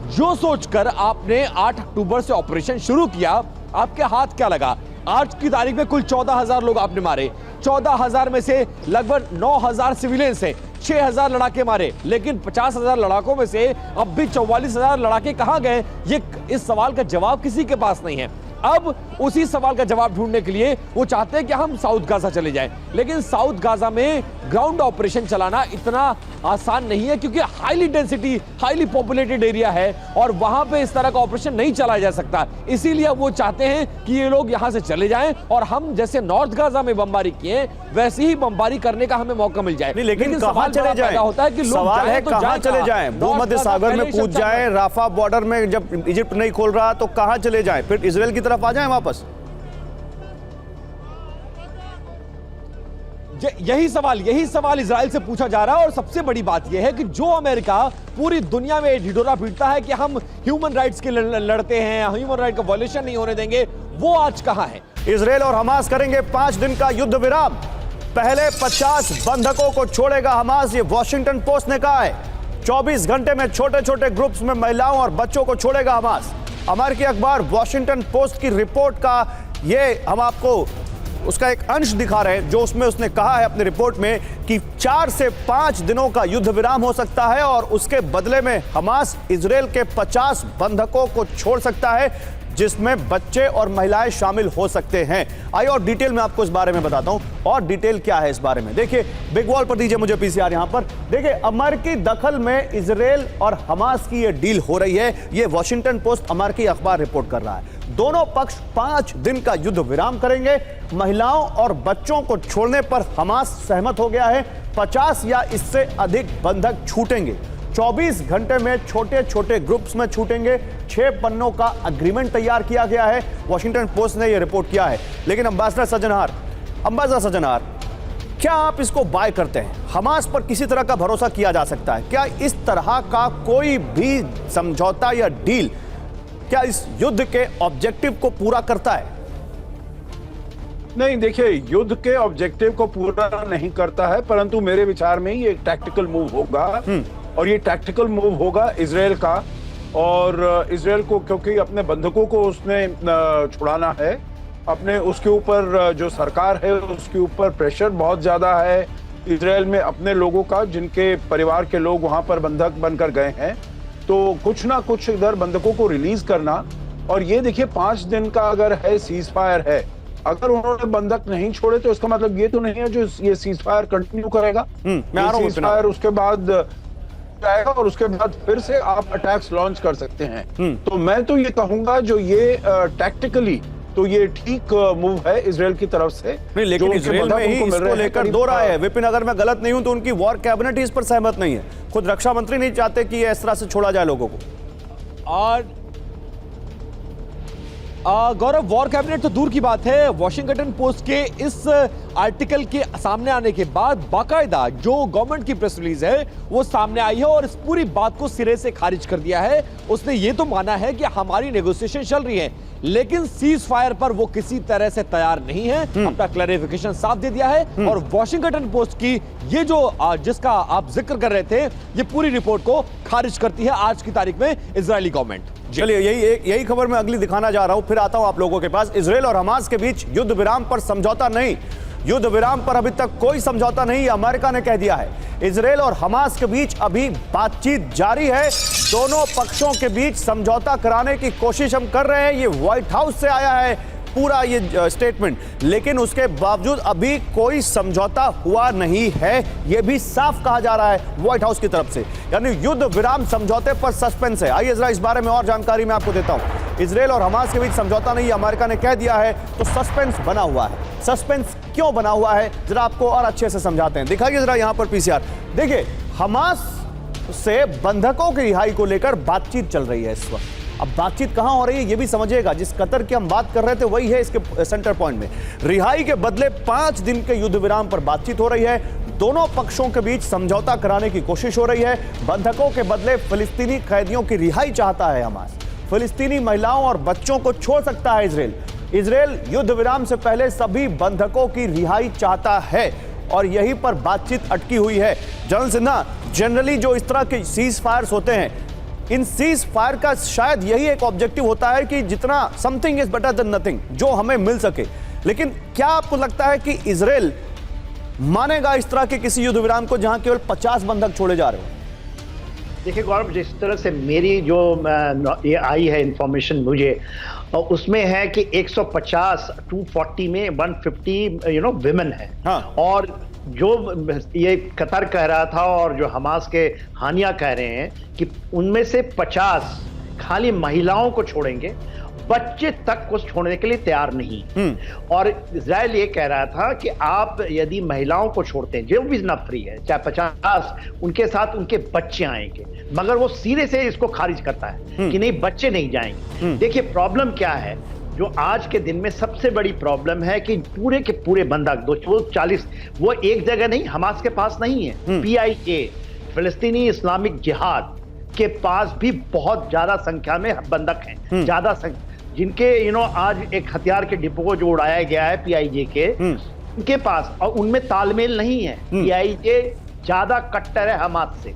जो सोचकर आपने 8 अक्टूबर से ऑपरेशन शुरू किया, आपके हाथ क्या लगा? आज की तारीख में कुल 14,000 लोग आपने मारे। 14,000 में से लगभग 9,000 सिविलियंस हैं, 6,000 लड़ाके मारे, लेकिन 50,000 लड़ाकों में से अब भी 44,000 लड़ाके कहां गए? ये इस सवाल का जवाब किसी के पास नहीं है। अब उसी सवाल का जवाब ढूंढने के लिए वो चाहते हैं कि हम साउथ गाजा चले जाएं, लेकिन साउथ गाजा में ग्राउंड ऑपरेशन चलाना इतना आसान नहीं है क्योंकि highly density, highly populated area है और वहां पे इस तरह का ऑपरेशन नहीं चलाया जा सकता। इसीलिए वो चाहते हैं कि ये लोग यहां से चले जाएं और हम जैसे नॉर्थ गाजा में बमबारी किए वैसे ही बमबारी करने का हमें मौका मिल जाए। लेकिन कहां चले जाएं? होता है कि सवाल है कहां चले जाएं? भूमध्य सागर में कूद जाएं, राफा बॉर्डर में जब इजिप्ट नहीं खोल रहा तो कहां चले जाएं? फिर इजराइल की तरफ आ जाएं वापस? यही सवाल इजराइल से पूछा जा रहा है। और सबसे बड़ी बात यह है कि जो अमेरिका पूरी दुनिया में ढिढोरा पीटता है कि हम ह्यूमन राइट्स के लड़ते हैं, ह्यूमन राइट का वॉयलेशन नहीं होने देंगे, वो आज कहां है? इजराइल और हमास करेंगे 5 दिन का युद्ध विराम। पहले 50 बंधकों को छोड़ेगा हमास, ये वॉशिंगटन पोस्ट ने कहा है। 24 घंटे में छोटे छोटे ग्रुप्स में महिलाओं और बच्चों को छोड़ेगा हमास। अमेरिकी अखबार वॉशिंगटन पोस्ट की रिपोर्ट का ये हम आपको उसका एक अंश दिखा रहे हैं जो उसमें उसने कहा है अपनी रिपोर्ट में कि 4 से 5 दिनों का युद्ध विराम हो सकता है और उसके बदले में हमास इजराइल के 50 बंधकों को छोड़ सकता है जिसमें बच्चे और महिलाएं शामिल हो सकते हैं। आइए और डिटेल में आपको इस बारे में बताता हूं। और डिटेल क्या है इस बारे में देखिए, बिग वॉल पर दीजिए मुझे पीसीआर। यहां पर देखिए अमेरिकी दखल में इजराइल और हमास की यह डील हो रही है। यह वॉशिंगटन पोस्ट अमेरिकी अखबार रिपोर्ट कर रहा है। दोनों पक्ष 5 दिन का युद्ध विराम करेंगे। महिलाओं और बच्चों को छोड़ने पर हमास सहमत हो गया है। 50 या इससे अधिक बंधक छूटेंगे। 24 घंटे में छोटे छोटे ग्रुप्स में छूटेंगे। 6 पन्नों का अग्रीमेंट तैयार किया गया है। वॉशिंगटन पोस्ट ने यह रिपोर्ट किया है। लेकिन अंबासडर सज्जनहार, क्या आप इसको बाय करते हैं? हमास पर किसी तरह का भरोसा किया जा सकता है क्या? इस तरह का कोई भी समझौता या डील क्या इस युद्ध के ऑब्जेक्टिव को पूरा करता है? नहीं, देखिए युद्ध के ऑब्जेक्टिव को पूरा नहीं करता है, परंतु मेरे विचार में ये टैक्टिकल मूव होगा और ये टैक्टिकल मूव होगा इजराइल का। और इजराइल को क्योंकि अपने बंधकों को उसने छुड़ाना है, अपने उसके ऊपर जो सरकार है उसके ऊपर प्रेशर बहुत ज्यादा है इजराइल में अपने लोगों का, जिनके परिवार के लोग वहां पर बंधक बनकर गए हैं, तो कुछ ना कुछ इधर बंधकों को रिलीज करना। और ये देखिए 5 दिन का अगर है सीज फायर है, अगर उन्होंने बंधक नहीं छोड़े तो इसका मतलब ये तो नहीं है जो ये सीज फायर कंटिन्यू करेगा। मैं आ रहा हूं सीज फायर उसके बाद जाएगा और उसके बाद फिर से आप अटैक्स लॉन्च कर सकते हैं। तो मैं तो ये कहूंगा जो ये टैक्टिकली तो ये ठीक मूव है इजराइल की तरफ से। नहीं, लेकिन इजराइल में ही इसको लेकर दो राय है। विपिन, अगर मैं गलत नहीं हूं तो उनकी वॉर कैबिनेट इस पर सहमत नहीं है। खुद रक्षा मंत्री नहीं चाहते कि ये इस तरह से छोड़ा जाए लोगों को। और गौरव, वॉर कैबिनेट तो दूर की बात है, वॉशिंगटन पोस्ट के इस आर्टिकल के सामने आने के बाद बाकायदा जो गवर्नमेंट की प्रेस रिलीज है वो सामने आई है और इस पूरी बात को सिरे से खारिज कर दिया है। उसने ये तो माना है कि हमारी नेगोशिएशन चल रही है, लेकिन सीज फायर पर वो किसी तरह से तैयार नहीं है। अपना क्लैरिफिकेशन साफ दे दिया है। और वॉशिंगटन पोस्ट की ये जो जिसका आप जिक्र कर रहे थे, ये पूरी रिपोर्ट को खारिज करती है आज की तारीख में इजरायली गवर्नमेंट। चलिए, यही खबर मैं अगली दिखाना जा रहा हूं, फिर आता हूं आप लोगों के पास। इजराइल और हमास के बीच युद्ध विराम पर समझौता नहीं, युद्ध विराम पर अभी तक कोई समझौता नहीं, अमेरिका ने कह दिया है। इजराइल और हमास के बीच अभी बातचीत जारी है, दोनों पक्षों के बीच समझौता कराने की कोशिश हम कर रहे हैं। ये व्हाइट हाउस से आया है पूरा ये स्टेटमेंट, लेकिन उसके बावजूद अभी कोई समझौता हुआ नहीं है, यह भी साफ कहा जा रहा है व्हाइट हाउस की तरफ से। यानी युद्ध विराम समझौते पर सस्पेंस है। आइए जरा इस बारे में और जानकारी मैं आपको देता हूं। इजराइल और हमास के बीच समझौता नहीं, अमेरिका ने कह दिया है, तो सस्पेंस बना हुआ है। सस्पेंस क्यों बना हुआ है, जरा आपको और अच्छे से समझाते हैं। दिखाइए जरा यहां पर पीसीआर। देखिए, हमास से बंधकों की रिहाई को लेकर बातचीत चल रही है इस वक्त। अब बातचीत कहां हो रही है ये भी समझिएगा। जिस कतर की हम बात कर रहे थे वही है इसके सेंटर पॉइंट में। रिहाई के बदले 5 दिन के युद्ध विराम पर बातचीत हो रही है, दोनों पक्षों के बीच समझौता कराने की कोशिश हो रही है। बंधकों के बदले फिलिस्तीनी कैदियों की रिहाई चाहता है हमास। फिलिस्तीनी महिलाओं और बच्चों को छोड़ सकता है इजराइल। इजराइल युद्ध विराम से पहले सभी बंधकों की रिहाई चाहता है और यहीं पर बातचीत अटकी हुई है। जनरल सिन्हा, जनरली जो इस तरह के सीज फायर्स होते हैं, इन सीज फायर का शायद यही एक ऑब्जेक्टिव होता है कि जितना something is better than nothing, जो हमें मिल सके। लेकिन क्या आपको लगता है कि इजराइल मानेगा इस तरह के किसी युद्ध विराम को जहां केवल 50 बंधक छोड़े जा रहे हो? देखिए गौरव, जिस तरह से मेरी जो ये आई है इंफॉर्मेशन मुझे, उसमें है कि 150 240 में 150 विमेन है। हाँ। और जो ये कतर कह रहा था और जो हमास के हानिया कह रहे हैं कि उनमें से 50 खाली महिलाओं को छोड़ेंगे, बच्चे तक को छोड़ने के लिए तैयार नहीं। और इजराइल ये कह रहा था कि आप यदि महिलाओं को छोड़ते हैं, जो भी नफरी है, चाहे 50, उनके साथ उनके बच्चे आएंगे, मगर वो सीधे से इसको खारिज करता है कि नहीं, बच्चे नहीं जाएंगे। देखिए प्रॉब्लम क्या है, जो आज के दिन में सबसे बड़ी प्रॉब्लम है कि पूरे के पूरे बंधक 240 वो एक जगह नहीं, हमास के पास नहीं है। PIJ, फिलिस्तीनी इस्लामिक जिहाद के पास भी बहुत ज्यादा संख्या में बंधक हैं, ज्यादा संख्या, जिनके आज एक हथियार के डिपो को जो उड़ाया गया है PIJ के, उनके पास, और उनमें तालमेल नहीं है। PIJ ज्यादा कट्टर है हमास से,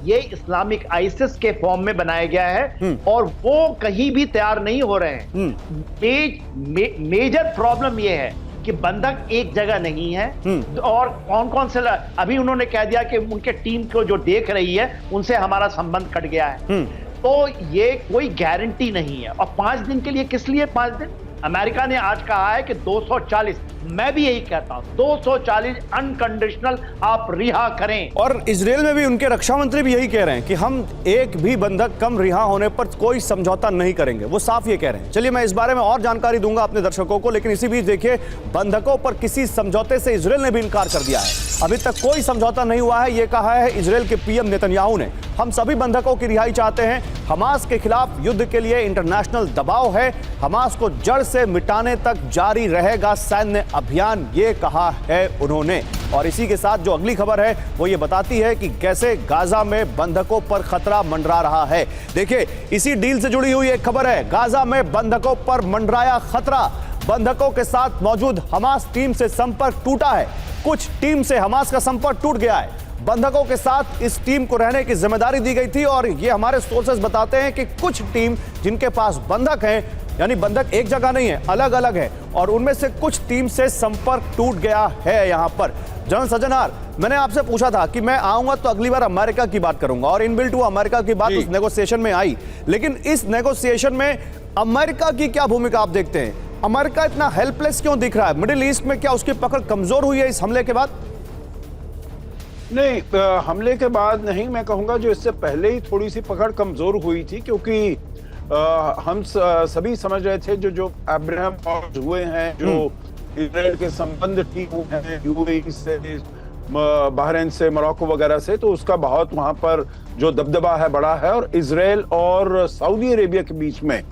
ये इस्लामिक आइसिस के फॉर्म में बनाया गया है और वो कहीं भी तैयार नहीं हो रहे हैं। मेजर प्रॉब्लम ये है कि बंधक एक जगह नहीं है। और कौन कौन से, अभी उन्होंने कह दिया कि उनके टीम को जो देख रही है उनसे हमारा संबंध कट गया है। तो ये कोई गारंटी नहीं है। और 5 दिन के लिए, किस लिए 5 दिन? अमेरिका ने आज कहा है कि 240, मैं भी यही कहता हूं, 240 अनकंडीशनल आप रिहा करें। और इजराइल में भी उनके रक्षा मंत्री भी यही कह रहे हैं कि हम एक भी बंधक कम रिहा होने पर कोई समझौता नहीं करेंगे, वो साफ ये कह रहे हैं। चलिए मैं इस बारे में और जानकारी दूंगा अपने दर्शकों को, लेकिन इसी बीच देखिए, बंधकों पर किसी समझौते से इजराइल ने भी इनकार कर दिया है। अभी तक कोई समझौता नहीं हुआ है, ये कहा है इजराइल के PM नेतन्याहू ने। हम सभी बंधकों की रिहाई चाहते हैं, हमास के खिलाफ युद्ध के लिए इंटरनेशनल दबाव है, हमास को जड़ से मिटाने तक जारी रहेगा सैन्य अभियान, ये कहा है उन्होंने। और इसी के साथ जो अगली खबर है वो ये बताती है कि कैसे गाजा में बंधकों पर खतरा मंडरा रहा है। देखिए, इसी डील से जुड़ी हुई एक खबर है, गाजा में बंधकों पर मंडराया खतरा। बंधकों के साथ मौजूद हमास टीम से संपर्क टूटा है, कुछ टीम से हमास का संपर्क टूट गया है। बंधकों के साथ इस टीम को रहने की जिम्मेदारी दी गई थी और ये हमारे सोर्सेस बताते हैं कि कुछ टीम जिनके पास बंधक हैं यानी बंधक एक जगह नहीं है, अलग अलग है, और उनमें से कुछ टीम से संपर्क टूट गया है यहां पर। जनरल सज्जनहार, मैंने आपसे पूछा था कि मैं आऊंगा तो अगली बार अमेरिका की बात करूंगा, और इनबिल्ट हुआ अमेरिका की बात उस नेगोशिएशन में आई, लेकिन इस नेगोशिएशन में अमेरिका की क्या भूमिका आप देखते हैं? अमेरिका इतना हेल्पलेस क्यों दिख रहा है मिडिल ईस्ट में? क्या उसकी पकड़ कमजोर हुई है इस हमले के बाद? नहीं, हमले के बाद नहीं, मैं कहूंगा जो इससे पहले ही थोड़ी सी पकड़ कमजोर हुई थी, क्योंकि हम सभी समझ रहे थे जो अब्राहम अकॉर्ड्स हुए हैं, जो इजराइल के संबंध ठीक हुए हैं यूएई से, बहरीन से, मोरक्को वगैरह से, तो उसका बहुत वहां पर जो दबदबा है बड़ा है, और इजराइल और सऊदी अरेबिया के बीच में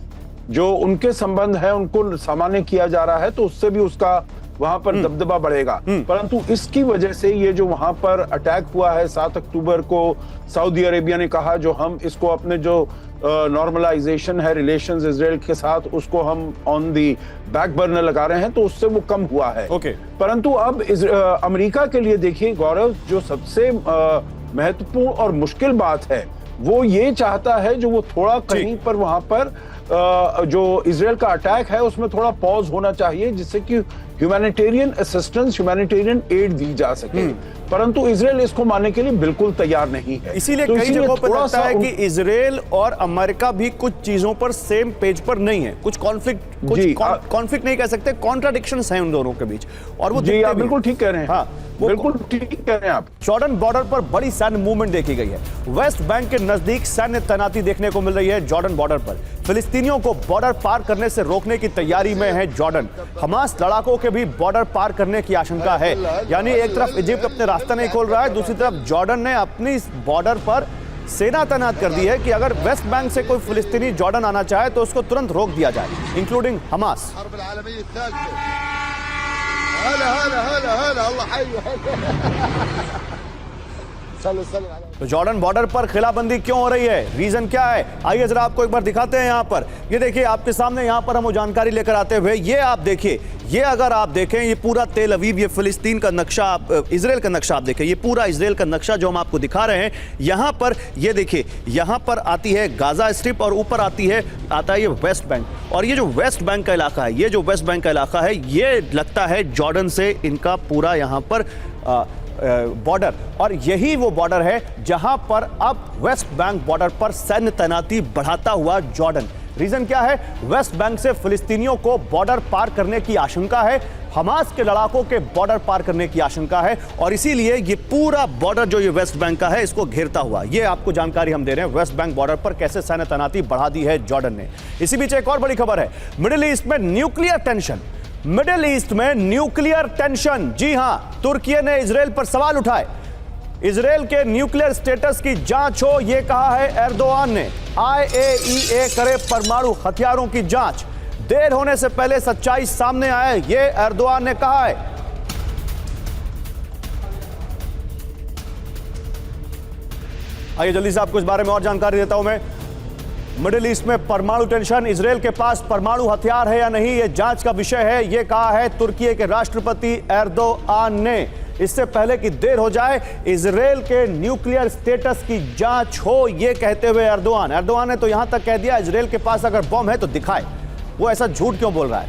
जो उनके संबंध है उनको सामान्य किया जा रहा है, तो उससे भी उसका वहां पर दबदबा बढ़ेगा। परंतु इसकी वजह से ये जो वहां पर अटैक हुआ है 7 अक्टूबर को, सऊदी अरेबिया ने कहा जो हम इसको अपने जो नॉर्मलाइजेशन है रिलेशंस इजराइल के साथ, उसको हम ऑन दी बैक बर्नर लगा रहे हैं, तो उससे वो कम हुआ है। परंतु अब अमेरिका के लिए देखिए गौरव, जो सबसे महत्वपूर्ण और मुश्किल बात है वो ये चाहता है जो वो थोड़ा कहीं पर वहां पर जो इजराइल का अटैक है उसमें थोड़ा पॉज होना चाहिए, जिससे कि ह्यूमैनिटेरियन असिस्टेंस, ह्यूमैनिटेरियन एड दी जा सके। परंतु इजराइल इसको मानने के लिए बिल्कुल तैयार नहीं है। इसीलिए कई जगहों पर लगता है कि इजराइल और अमेरिका भी कुछ चीजों पर सेम पेज पर नहीं है, कुछ कॉन्फ्लिक्ट नहीं कह सकते, कॉन्ट्राडिक्शंस हैं उन दोनों के बीच, और वो जी आप बिल्कुल ठीक कह रहे हैं। हाँ, बिल्कुल ठीक कह रहे हैं आप। जॉर्डन बॉर्डर पर बड़ी सैन्य मूवमेंट देखी गई है। वेस्ट बैंक के नजदीक सैन्य तैनाती देखने को मिल रही है जॉर्डन बॉर्डर पर। फिलिस्तीनियों को बॉर्डर पार करने से रोकने की तैयारी में है जॉर्डन। हमास लड़ाकों के भी बॉर्डर पार करने की आशंका है, यानी एक तरफ इजिप्ट अपने रास्ता नहीं खोल रहा है, दूसरी तरफ जॉर्डन ने अपनी बॉर्डर पर सेना तैनात कर दी है कि अगर वेस्ट बैंक से कोई फिलिस्तीनी जॉर्डन आना चाहे तो उसको तुरंत रोक दिया जाए, इंक्लूडिंग हमास। तो जॉर्डन बॉर्डर पर खिलाबंदी क्यों हो रही है, रीजन क्या है? आइए जरा आपको एक बार दिखाते हैं। यहाँ पर ये देखिए, आपके सामने यहाँ पर हम वो जानकारी लेकर आते हुए, ये आप देखिए, ये अगर आप देखें ये पूरा तेल अवीव, ये फिलिस्तीन का नक्शा, इजराइल का नक्शा आप देखें, ये पूरा इजराइल का नक्शा जो हम आपको दिखा रहे हैं। यहाँ पर ये देखिए, यहाँ पर आती है गाजा स्ट्रिप और ऊपर आता है ये वेस्ट बैंक, और ये जो वेस्ट बैंक का इलाका है, ये जो वेस्ट बैंक का इलाका है, ये लगता है जॉर्डन से इनका पूरा यहाँ पर बॉर्डर, और यही वो बॉर्डर है जहां पर अब वेस्ट बैंक बॉर्डर पर सैन्य तैनाती बढ़ाता हुआ जॉर्डन। रीजन क्या है? वेस्ट बैंक से फिलिस्तीनियों को बॉर्डर पार करने की आशंका है, हमास के लड़ाकों के बॉर्डर पार करने की आशंका है, और इसीलिए ये पूरा बॉर्डर जो ये वेस्ट बैंक का है इसको घेरता हुआ, ये आपको जानकारी हम दे रहे हैं वेस्ट बैंक बॉर्डर पर कैसे सैन्य तैनाती बढ़ा दी है जॉर्डन ने। इसी बीच एक और बड़ी खबर है, मिडिल ईस्ट में न्यूक्लियर टेंशन। मिडिल ईस्ट में न्यूक्लियर टेंशन, जी हां, तुर्की ने इजराइल पर सवाल उठाए। इजराइल के न्यूक्लियर स्टेटस की जांच हो, यह कहा है एर्दोआन ने। IAEA करे परमाणु हथियारों की जांच, देर होने से पहले सच्चाई सामने आए, यह एर्दोआन ने कहा है। आइए जल्दी से आपको इस बारे में और जानकारी देता हूं मैं। मिडिल ईस्ट में परमाणु टेंशन, इजराइल के पास परमाणु हथियार है या नहीं, यह जांच का विषय है, यह कहा है तुर्की के राष्ट्रपति एर्दोआन ने। इससे पहले कि देर हो जाए, इजराइल के न्यूक्लियर स्टेटस की जांच हो, यह कहते हुए एर्दोआन ने तो यहां तक कह दिया, इजराइल के पास अगर बम है तो दिखाए। वो ऐसा झूठ क्यों बोल रहा है?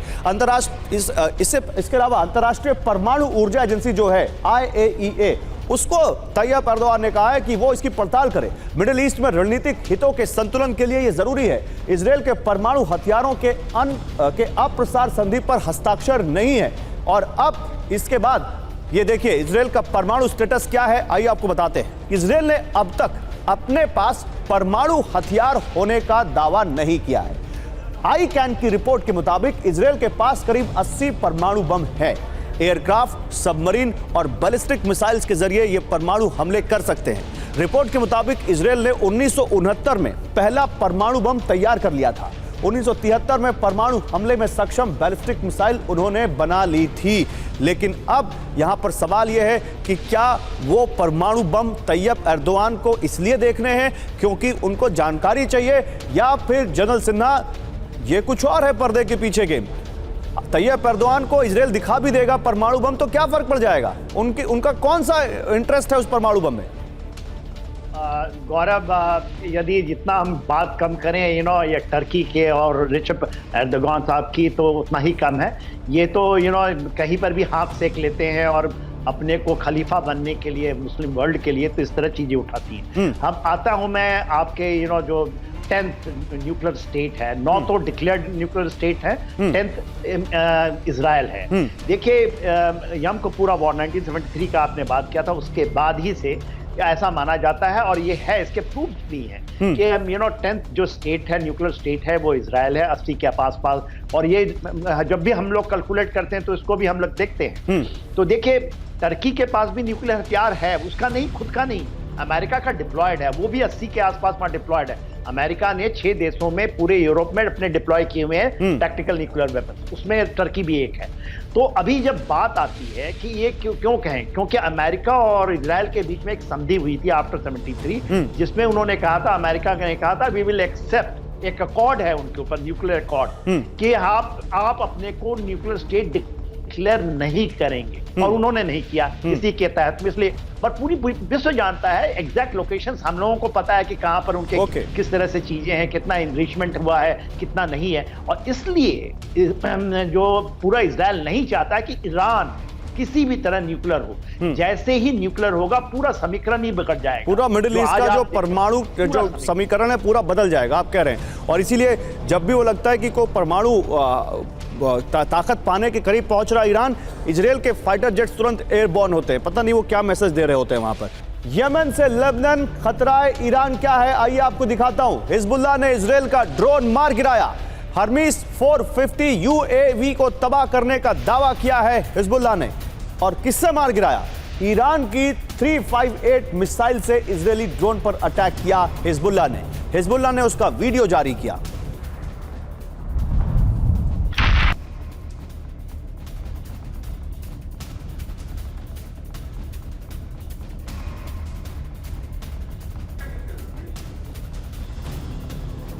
इसके अलावा अंतर्राष्ट्रीय परमाणु ऊर्जा एजेंसी जो है IAEA, उसको तैयब एर्दोआन ने कहा है कि वो इसकी पड़ताल करे। मिडिल ईस्ट में रणनीतिक हितों के संतुलन के लिए यह जरूरी है। इजराइल के परमाणु हथियारों के अप्रसार संधि पर हस्ताक्षर नहीं है, और अब इसके बाद ये देखिए इजराइल का परमाणु स्टेटस क्या है, आइए आपको बताते हैं। इजराइल ने अब तक अपने पास परमाणु हथियार होने का दावा नहीं किया है। ICAN की रिपोर्ट के मुताबिक इजराइल के पास करीब 80 परमाणु बम है। एयरक्राफ्ट, सबमरीन और बैलिस्टिक मिसाइल्स के जरिए ये परमाणु हमले कर सकते हैं। रिपोर्ट के मुताबिक इजराइल ने 1969 में पहला परमाणु बम तैयार कर लिया था। 1973 में परमाणु हमले में सक्षम बैलिस्टिक मिसाइल उन्होंने बना ली थी। लेकिन अब यहां पर सवाल यह है कि क्या वो परमाणु बम तैयब एर्दोआन को इसलिए देखने हैं क्योंकि उनको जानकारी चाहिए, या फिर जनरल सिन्हा ये कुछ और है पर्दे के पीछे गेम? तैयब एर्दोआन को इजराइल दिखा भी देगा परमाणु बम तो क्या फर्क पड़ जाएगा? उनका कौन सा इंटरेस्ट है उस परमाणु बम में? गौरव, यदि जितना हम बात कम करें ये टर्की के और रिसेप एर्दोगान साहब की, तो उतना ही कम है। ये तो कहीं पर भी हाथ सेक लेते हैं और अपने को खलीफा बनने के लिए मुस्लिम वर्ल्ड के लिए तो इस तरह चीजें उठाती हैं। हम आता हूं मैं आपके जो 10th न्यूक्लियर स्टेट है, 9 तो डिक्लेयर्ड न्यूक्लियर स्टेट है, 10th इजराइल है। देखिए यम कपूरा वॉर 1973 का आपने बात किया था, उसके बाद ही से ऐसा माना जाता है और ये है, इसके प्रूफ भी हैं कि 10th जो स्टेट है, न्यूक्लियर स्टेट है, वो इजराइल है 80 के पास। और ये जब भी हम लोग कैलकुलेट करते हैं तो इसको भी हम लोग देखते हैं। तो देखिए टर्की के पास भी न्यूक्लियर हथियार है, उसका नहीं, खुद का नहीं, अमेरिका का डिप्लॉयड है, वो भी 80 के आसपास में डिप्लॉयड है। अमेरिका ने 6 देशों में पूरे यूरोप में अपने डिप्लॉय किए हुए हैं टैक्टिकल न्यूक्लियर वेपन, उसमें टर्की भी एक है। तो अभी जब बात आती है कि ये क्यों कहें, क्योंकि अमेरिका और इजराइल के बीच में एक संधि हुई थी आफ्टर 73, जिसमें उन्होंने कहा था, अमेरिका ने कहा था, वी विल एक्सेप्ट, एक अकॉर्ड है उनके ऊपर, न्यूक्लियर अकॉर्ड, कि आप अपने को न्यूक्लियर स्टेट डिक्लेयर नहीं करेंगे, और उन्होंने नहीं किया इसी के तहत में। इसलिए पर पूरी विश्व जानता है एग्जैक्ट लोकेशंस, हम लोगों को पता है कि कहां पर उनके किस तरह से चीजें हैं, कितना इनरिचमेंट हुआ है, कितना नहीं है। और इसलिए जो पूरा इजराइल नहीं चाहता कि ईरान किसी भी तरह न्यूक्लियर हो। जैसे ही न्यूक्लियर होगा पूरा समीकरण ही बिगड़ जाएगा, पूरा मिडिल ईस्ट का जो परमाणु जो समीकरण है पूरा बदल जाएगा, आप कह रहे हैं। और इसीलिए जब भी वो लगता है कि कोई परमाणु ताकत पाने के करीब पहुंच रहा ईरान, इजराइल के फाइटर जेट्स तुरंत एयरबॉर्न होते हैं। पता नहीं वो क्या मैसेज दे रहे होते हैं वहां पर। यमन से लेबनान खतरा है, ईरान क्या है, आइए आपको दिखाता हूं। हिजबुल्लाह ने इजराइल का ड्रोन मार गिराया। हर्मीस 450 यूएवी को तबाह करने का दावा किया है हिजबुल्लाह ने। और किससे मार गिराया? ईरान की 358 मिसाइल से इजरायली ड्रोन पर अटैक किया हिजबुल्लाह ने। हिजबुल्लाह ने उसका वीडियो जारी किया।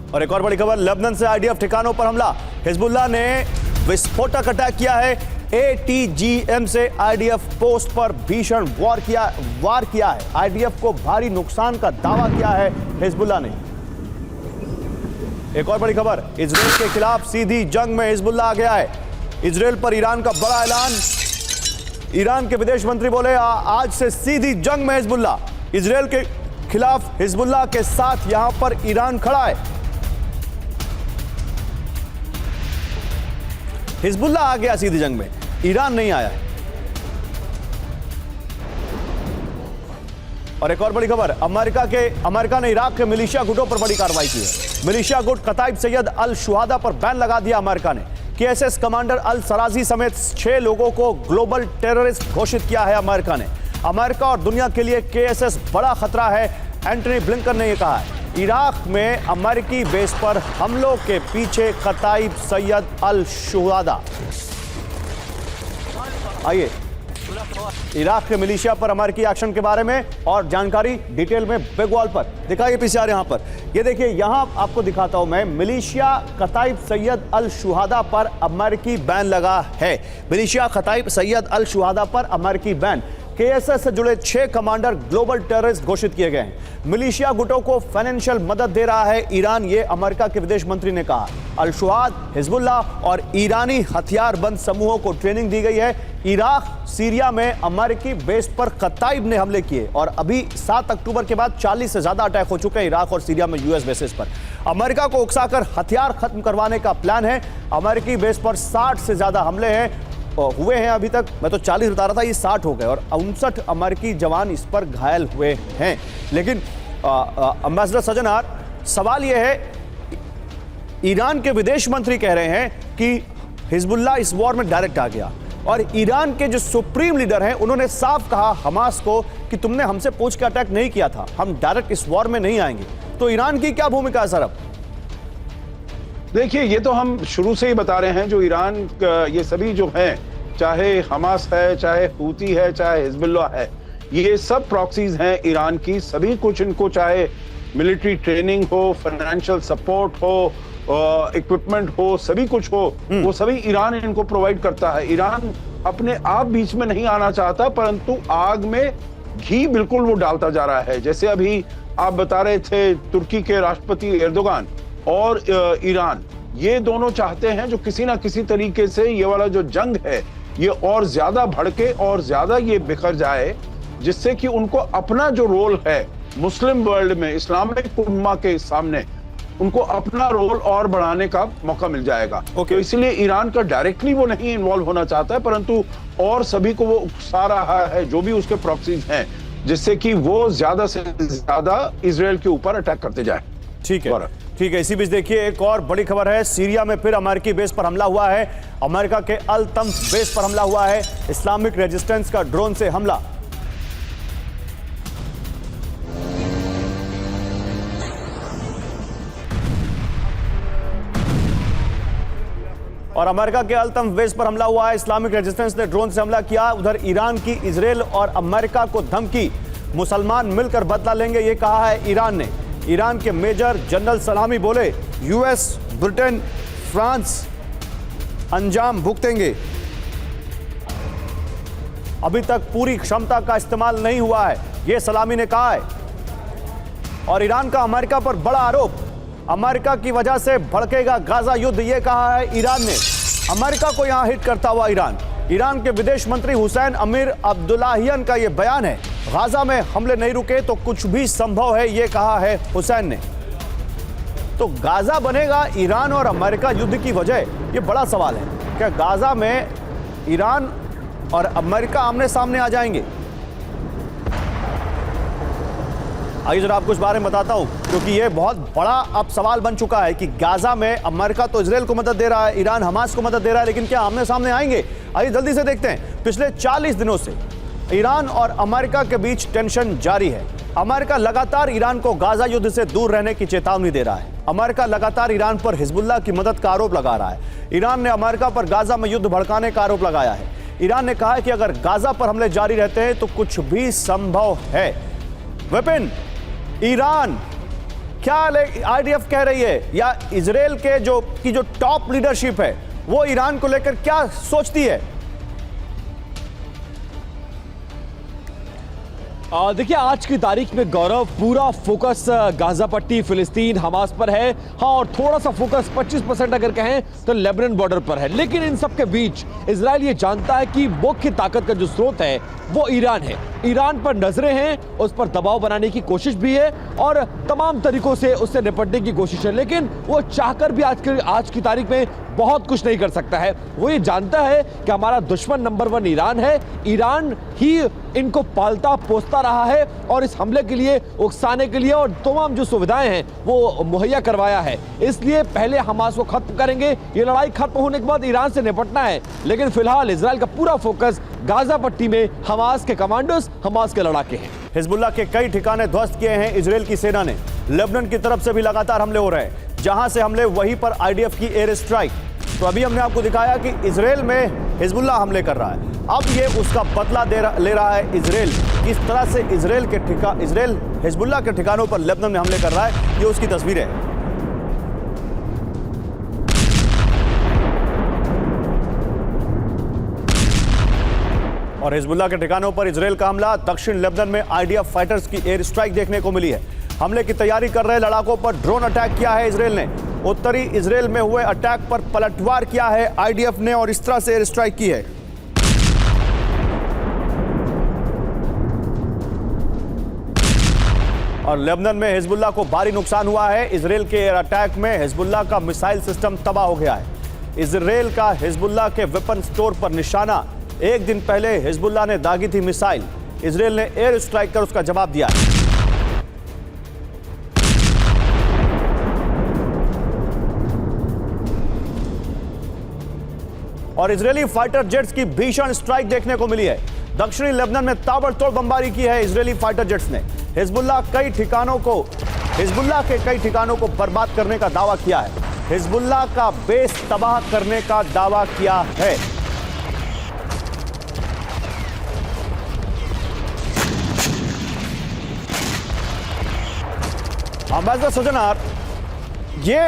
और एक और बड़ी खबर, लेबनान से आईडीएफ ठिकानों पर हमला। हिजबुल्लाह ने विस्फोटक अटैक किया है। एटीजीएम से आईडीएफ पोस्ट पर भीषण वार किया है। आईडीएफ को भारी नुकसान का दावा किया है हिजबुल्लाह ने। एक और बड़ी खबर, इजराइल के खिलाफ सीधी जंग में हिजबुल्लाह आ गया है। इजराइल पर ईरान का बड़ा ऐलान। ईरान के विदेश मंत्री बोले आज से सीधी जंग में हिजबुल्लाह। इजराइल के खिलाफ हिजबुल्लाह के साथ यहां पर ईरान खड़ा है। हिजबुल्लाह आ गया सीधी जंग में, ईरान नहीं आया है। और एक और बड़ी खबर, अमेरिका ने इराक के मिलिशिया गुटों पर बड़ी कार्रवाई की है। मिलिशिया गुट कताइब सैयद अल शुहादा पर बैन लगा दिया अमेरिका ने। केएसएस कमांडर अल सराजी समेत 6 लोगों को ग्लोबल टेररिस्ट घोषित किया है अमेरिका ने। अमेरिका और दुनिया के लिए केएसएस बड़ा खतरा है, एंटनी ब्लिंकन ने यह कहा है। इराक में अमेरिकी बेस पर हमलों के पीछे कताइब सैयद अल शुहादा। आइए इराक के मिलिशिया पर अमेरिकी एक्शन के बारे में और जानकारी डिटेल में बिग वॉल पर दिखाइए पीसीआर। यहां पर ये देखिए, यहां आपको दिखाता हूं मैं, मिलिशिया कताइब सैयद अल शुहादा पर अमेरिकी बैन लगा है। मिलिशिया कताइब सैयद अल शुहादा पर अमेरिकी बैन। केएसएस से जुड़े 6 कमांडर ग्लोबल टेररिस्ट घोषित किए गए हैं। मिलिशिया गुटों को फाइनेंशियल मदद दे रहा है ईरान, ये अमेरिका के विदेश मंत्री ने कहा। अल शुहाद, हिजबुल्लाह और ईरानी हथियारबंद समूहों को ट्रेनिंग दी गई है। इराक, सीरिया में अमेरिकी बेस पर कताइब ने हमले किए और अभी 7 अक्टूबर के बाद 40 से ज्यादा अटैक हो चुके हैं इराक और सीरिया में यूएस बेसिस पर। अमेरिका को उकसाकर हथियार खत्म करवाने का प्लान है। अमेरिकी बेस पर 60 से ज्यादा हमले हुए हैं अभी तक। मैं तो 40 बता रहा था, ये 60 हो गए और 59 अमेरिकी जवान इस पर घायल हुए हैं। लेकिन एम्बेसडर सजनार, सवाल यह है, ईरान के विदेश मंत्री कह रहे हैं कि हिजबुल्लाह इस वॉर में डायरेक्ट आ गया और ईरान के जो सुप्रीम लीडर हैं उन्होंने साफ कहा हमास को कि तुमने हमसे पूछ के अटैक नहीं किया था, हम डायरेक्ट इस वॉर में नहीं आएंगे। तो ईरान की क्या भूमिका है सर अब? देखिए, ये तो हम शुरू से ही बता रहे हैं, जो ईरान ये सभी जो हैं, चाहे हमास है, चाहे हूती है, चाहे हिजबुल्लाह है, ये सब प्रॉक्सीज हैं ईरान की। सभी कुछ इनको, चाहे मिलिट्री ट्रेनिंग हो, फाइनेंशियल सपोर्ट हो, इक्विपमेंट हो, सभी कुछ हो, वो सभी ईरान इनको प्रोवाइड करता है। ईरान अपने आप बीच में नहीं आना चाहता, परंतु आग में घी बिल्कुल वो डालता जा रहा है। जैसे अभी आप बता रहे थे तुर्की के राष्ट्रपति एर्दोगान और ईरान, ये दोनों चाहते हैं जो किसी ना किसी तरीके से ये वाला जो जंग है ये और ज्यादा भड़के और ज्यादा ये बिखर जाए, जिससे कि उनको अपना जो रोल है मुस्लिम वर्ल्ड में, इस्लामिक उम्मा के सामने, उनको अपना रोल और बढ़ाने का मौका मिल जाएगा। तो इसलिए ईरान का डायरेक्टली वो नहीं इन्वॉल्व होना चाहता है, परंतु और सभी को वो उकसा रहा है जो भी उसके प्रॉक्सीज हैं, जिससे कि वो ज्यादा से ज्यादा इजराइल के ऊपर अटैक करते जाए। ठीक है, ठीक है। इसी बीच देखिए एक और बड़ी खबर है, सीरिया में फिर अमेरिकी बेस पर हमला हुआ है। अमेरिका के अल तम्स बेस पर हमला हुआ है, इस्लामिक रेजिस्टेंस का ड्रोन से हमला। और अमेरिका के अल तम्स बेस पर हमला हुआ है, इस्लामिक रेजिस्टेंस ने ड्रोन से हमला किया। उधर ईरान की इजराइल और अमेरिका को धमकी, मुसलमान मिलकर बदला लेंगे, ये कहा है ईरान ने। ईरान के मेजर जनरल सलामी बोले यूएस, ब्रिटेन, फ्रांस अंजाम भुगतेंगे। अभी तक पूरी क्षमता का इस्तेमाल नहीं हुआ है, यह सलामी ने कहा है। और ईरान का अमेरिका पर बड़ा आरोप, अमेरिका की वजह से भड़केगा गाजा युद्ध, यह कहा है ईरान ने। अमेरिका को यहां हिट करता हुआ ईरान के विदेश मंत्री हुसैन अमीर अब्दुल्लाहियन का यह बयान है, गाजा में हमले नहीं रुके तो कुछ भी संभव है, यह कहा है हुसैन ने। तो गाजा बनेगा ईरान और अमेरिका युद्ध की वजह, यह बड़ा सवाल है। क्या गाजा में ईरान और अमेरिका आमने सामने आ जाएंगे? आइए जरा आपको इस बारे में बताता हूं, क्योंकि यह बहुत बड़ा अब सवाल बन चुका है कि गाजा में अमेरिका तो इजराइल को मदद दे रहा है, ईरान हमास को मदद दे रहा है, लेकिन क्या आमने सामने आएंगे? आइए जल्दी से देखते हैं। पिछले 40 दिनों से ईरान और अमेरिका के बीच टेंशन जारी है। अमेरिका लगातार ईरान को गाजा युद्ध से दूर रहने की चेतावनी दे रहा है। अमेरिका लगातार ईरान पर हिजबुल्लाह की मदद का आरोप लगा रहा है। ईरान ने अमेरिका पर गाजा में युद्ध भड़काने का आरोप लगाया है। ईरान ने कहा है कि अगर गाजा पर हमले जारी रहते हैं तो कुछ भी संभव है। विपिन, ईरान क्या आईडीएफ कह रही है, या इजराइल के जो टॉप लीडरशिप है वो ईरान को लेकर क्या सोचती है? देखिए आज की तारीख में गौरव पूरा फोकस गाजा पट्टी, फिलिस्तीन, हमास पर है। हाँ, और थोड़ा सा फोकस 25% अगर कहें तो लेबनान बॉर्डर पर है। लेकिन इन सब के बीच इजराइल ये जानता है कि मुख्य ताकत का जो स्रोत है वो ईरान है। ईरान पर नजरें हैं, उस पर दबाव बनाने की कोशिश भी है और तमाम तरीकों से उससे निपटने की कोशिश है। लेकिन वो चाहकर भी आज की तारीख में बहुत कुछ नहीं कर सकता है। वो ये जानता है कि हमारा दुश्मन नंबर 1 ईरान है। ईरान ही इनको पालता पोसता रहा है और इस हमले के लिए, उकसाने के लिए और तमाम जो सुविधाएं हैं वो मुहैया करवाया है। इसलिए पहले हमास को खत्म करेंगे। ये लड़ाई खत्म होने के बाद ईरान से निपटना है। लेकिन फिलहाल इजराइल का पूरा फोकस गाजा पट्टी में हमास के कमांडोज, हमास के लड़ाके हैं। हिजबुल्लाह के कई ठिकाने ध्वस्त किए हैं इजराइल की सेना ने। लेबनान की तरफ से भी लगातार हमले हो रहे हैं, जहां से हमले वहीं पर आईडीएफ की एयर स्ट्राइक। तो अभी हमने आपको दिखाया कि इजराइल में हिजबुल्लाह हमले कर रहा है, अब ये उसका बदला ले रहा है इजराइल। किस तरह से इजराइल हिजबुल्लाह के ठिकानों पर लेबनान में हमले कर रहा है, ये उसकी तस्वीर है। और हिजबुल्लाह के ठिकानों पर इजराइल का हमला, दक्षिण लेबनान में आईडीएफ फाइटर्स की एयर स्ट्राइक देखने को मिली है। हमले की तैयारी कर रहे लड़ाकों पर ड्रोन अटैक किया है इजराइल ने। उत्तरी इजराइल में हुए अटैक पर पलटवार किया है आईडीएफ ने और इस तरह से एयर स्ट्राइक की है। और लेबनान में हिजबुल्लाह को भारी नुकसान हुआ है। इजराइल के एयर अटैक में हिजबुल्लाह का मिसाइल सिस्टम तबाह हो गया है। इजराइल का हिजबुल्लाह के वेपन स्टोर पर निशाना, एक दिन पहले हिजबुल्लाह ने दागी थी मिसाइल, इजराइल ने एयर स्ट्राइक कर उसका जवाब दिया है। और इजरायली फाइटर जेट्स की भीषण स्ट्राइक देखने को मिली है। दक्षिणी लेबनान में ताबड़तोड़ बमबारी की है इजरायली फाइटर जेट्स ने। हिजबुल्लाह के कई ठिकानों को बर्बाद करने का दावा किया है। हिजबुल्लाह का बेस तबाह करने का दावा किया है। अम्बासडर सुजनार, ये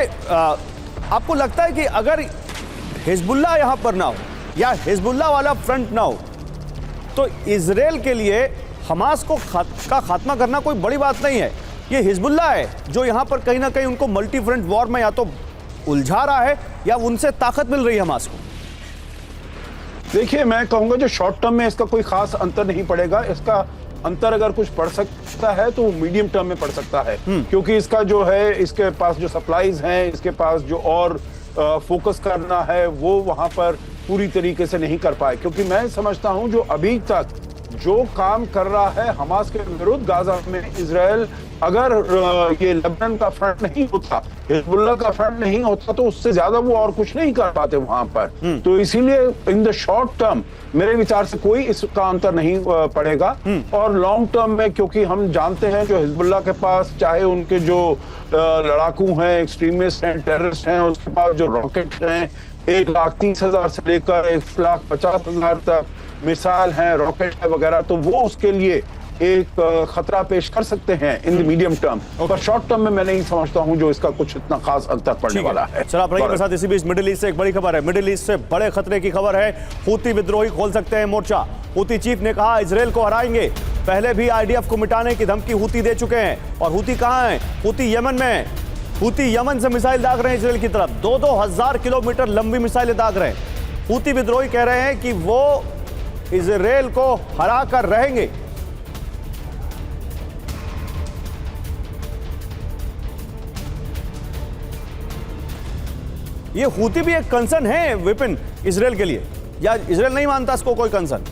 आपको लगता है कि अगर हिजबुल्लाह यहां पर ना हो या हिजबुल्लाह वाला फ्रंट ना हो तो इजराइल के लिए हमास का खात्मा करना कोई बड़ी बात नहीं है? ये हिजबुल्लाह है जो यहां पर कहीं ना कहीं उनको मल्टी फ्रंट वॉर में या तो उलझा रहा है या उनसे ताकत मिल रही है हमास को। देखिए, मैं कहूंगा जो शॉर्ट टर्म में इसका कोई खास अंतर नहीं पड़ेगा। इसका अंतर अगर कुछ पड़ सकता है तो मीडियम टर्म में पड़ सकता है, क्योंकि इसका जो है, इसके पास जो सप्लाईज हैं, इसके पास जो और फोकस करना है वो वहां पर पूरी तरीके से नहीं कर पाए। क्योंकि मैं समझता हूं जो अभी तक जो काम कर रहा है हमास के विरुद्ध गाजा में इजराइल, अगर ये लेबनान का फ्रंट नहीं होता, हिजबुल्लाह का फ्रंट नहीं होता, तो उससे ज्यादा वो और कुछ नहीं कर पाते वहां पर। तो इसीलिए इन द शॉर्ट टर्म मेरे विचार से कोई इसका अंतर नहीं पड़ेगा। और लॉन्ग टर्म में, क्योंकि हम जानते हैं जो हिजबुल्लाह के पास, चाहे उनके जो लड़ाकू हैं, एक्सट्रीमिस्ट हैं, टेररिस्ट हैं, उसके पास जो रॉकेट हैं 1,30,000 से लेकर 1,50,000 तक मिसाइल हैं, रॉकेट है वगैरह, तो वो उसके लिए एक खतरा पेश कर सकते हैं इन द मीडियम टर्म। पर शॉर्ट टर्म में मैं नहीं समझता हूं जो इसका कुछ इतना खास अंतर पड़ने वाला है। चलो आप रहिए मेरे साथ। इसी बीच मिडिल ईस्ट से एक बड़ी खबर है। मिडिल ईस्ट से बड़े खतरे की खबर है। हूती विद्रोही खोल सकते हैं मोर्चा। हूती चीफ ने कहा इजराइल को हराएंगे। पहले भी आईडीएफ को मिटाने की धमकी हूती दे चुके हैं। और हूती कहां है? हूती यमन में है। हूती यमन से मिसाइल दाग रहे हैं इजराइल की तरफ। 2-2 हजार किलोमीटर लंबी मिसाइलें दाग रहे हैं। हूती विद्रोही कह रहे हैं कि वो इजराइल को हरा कर रहेंगे। ये हूती भी एक कंसर्न है विपिन इजराइल के लिए, या इजराइल नहीं मानता इसको कोई कंसर्न?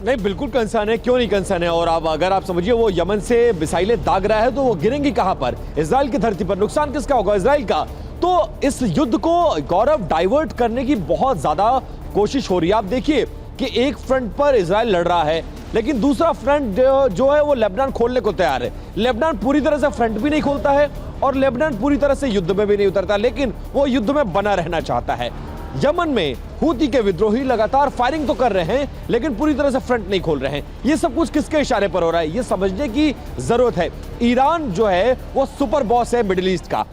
नहीं, बिल्कुल कंसर्न है। क्यों नहीं कंसर्न है? और अब अगर आप समझिए वो यमन से मिसाइलें दाग रहा है तो वो गिरेंगी कहां पर? इजराइल की धरती पर। नुकसान किसका होगा? इजराइल का। तो इस युद्ध को गौरव डाइवर्ट करने की बहुत ज्यादा कोशिश हो रही है। आप देखिए कि एक फ्रंट पर इजराइल लड़ रहा है, लेकिन दूसरा फ्रंट जो है वो लेबनान खोलने को तैयार है। लेबनान पूरी तरह से फ्रंट भी नहीं खोलता है और लेबनान पूरी तरह से युद्ध में भी नहीं उतरता, लेकिन वो युद्ध में बना रहना चाहता है। यमन में हूती के विद्रोही लगातार फायरिंग तो कर रहे हैं, लेकिन पूरी तरह से फ्रंट नहीं खोल रहे हैं। ये सब कुछ किसके इशारे पर हो रहा है, ये समझने की जरूरत है। ईरान जो है वो सुपर बॉस है मिडिल ईस्ट का।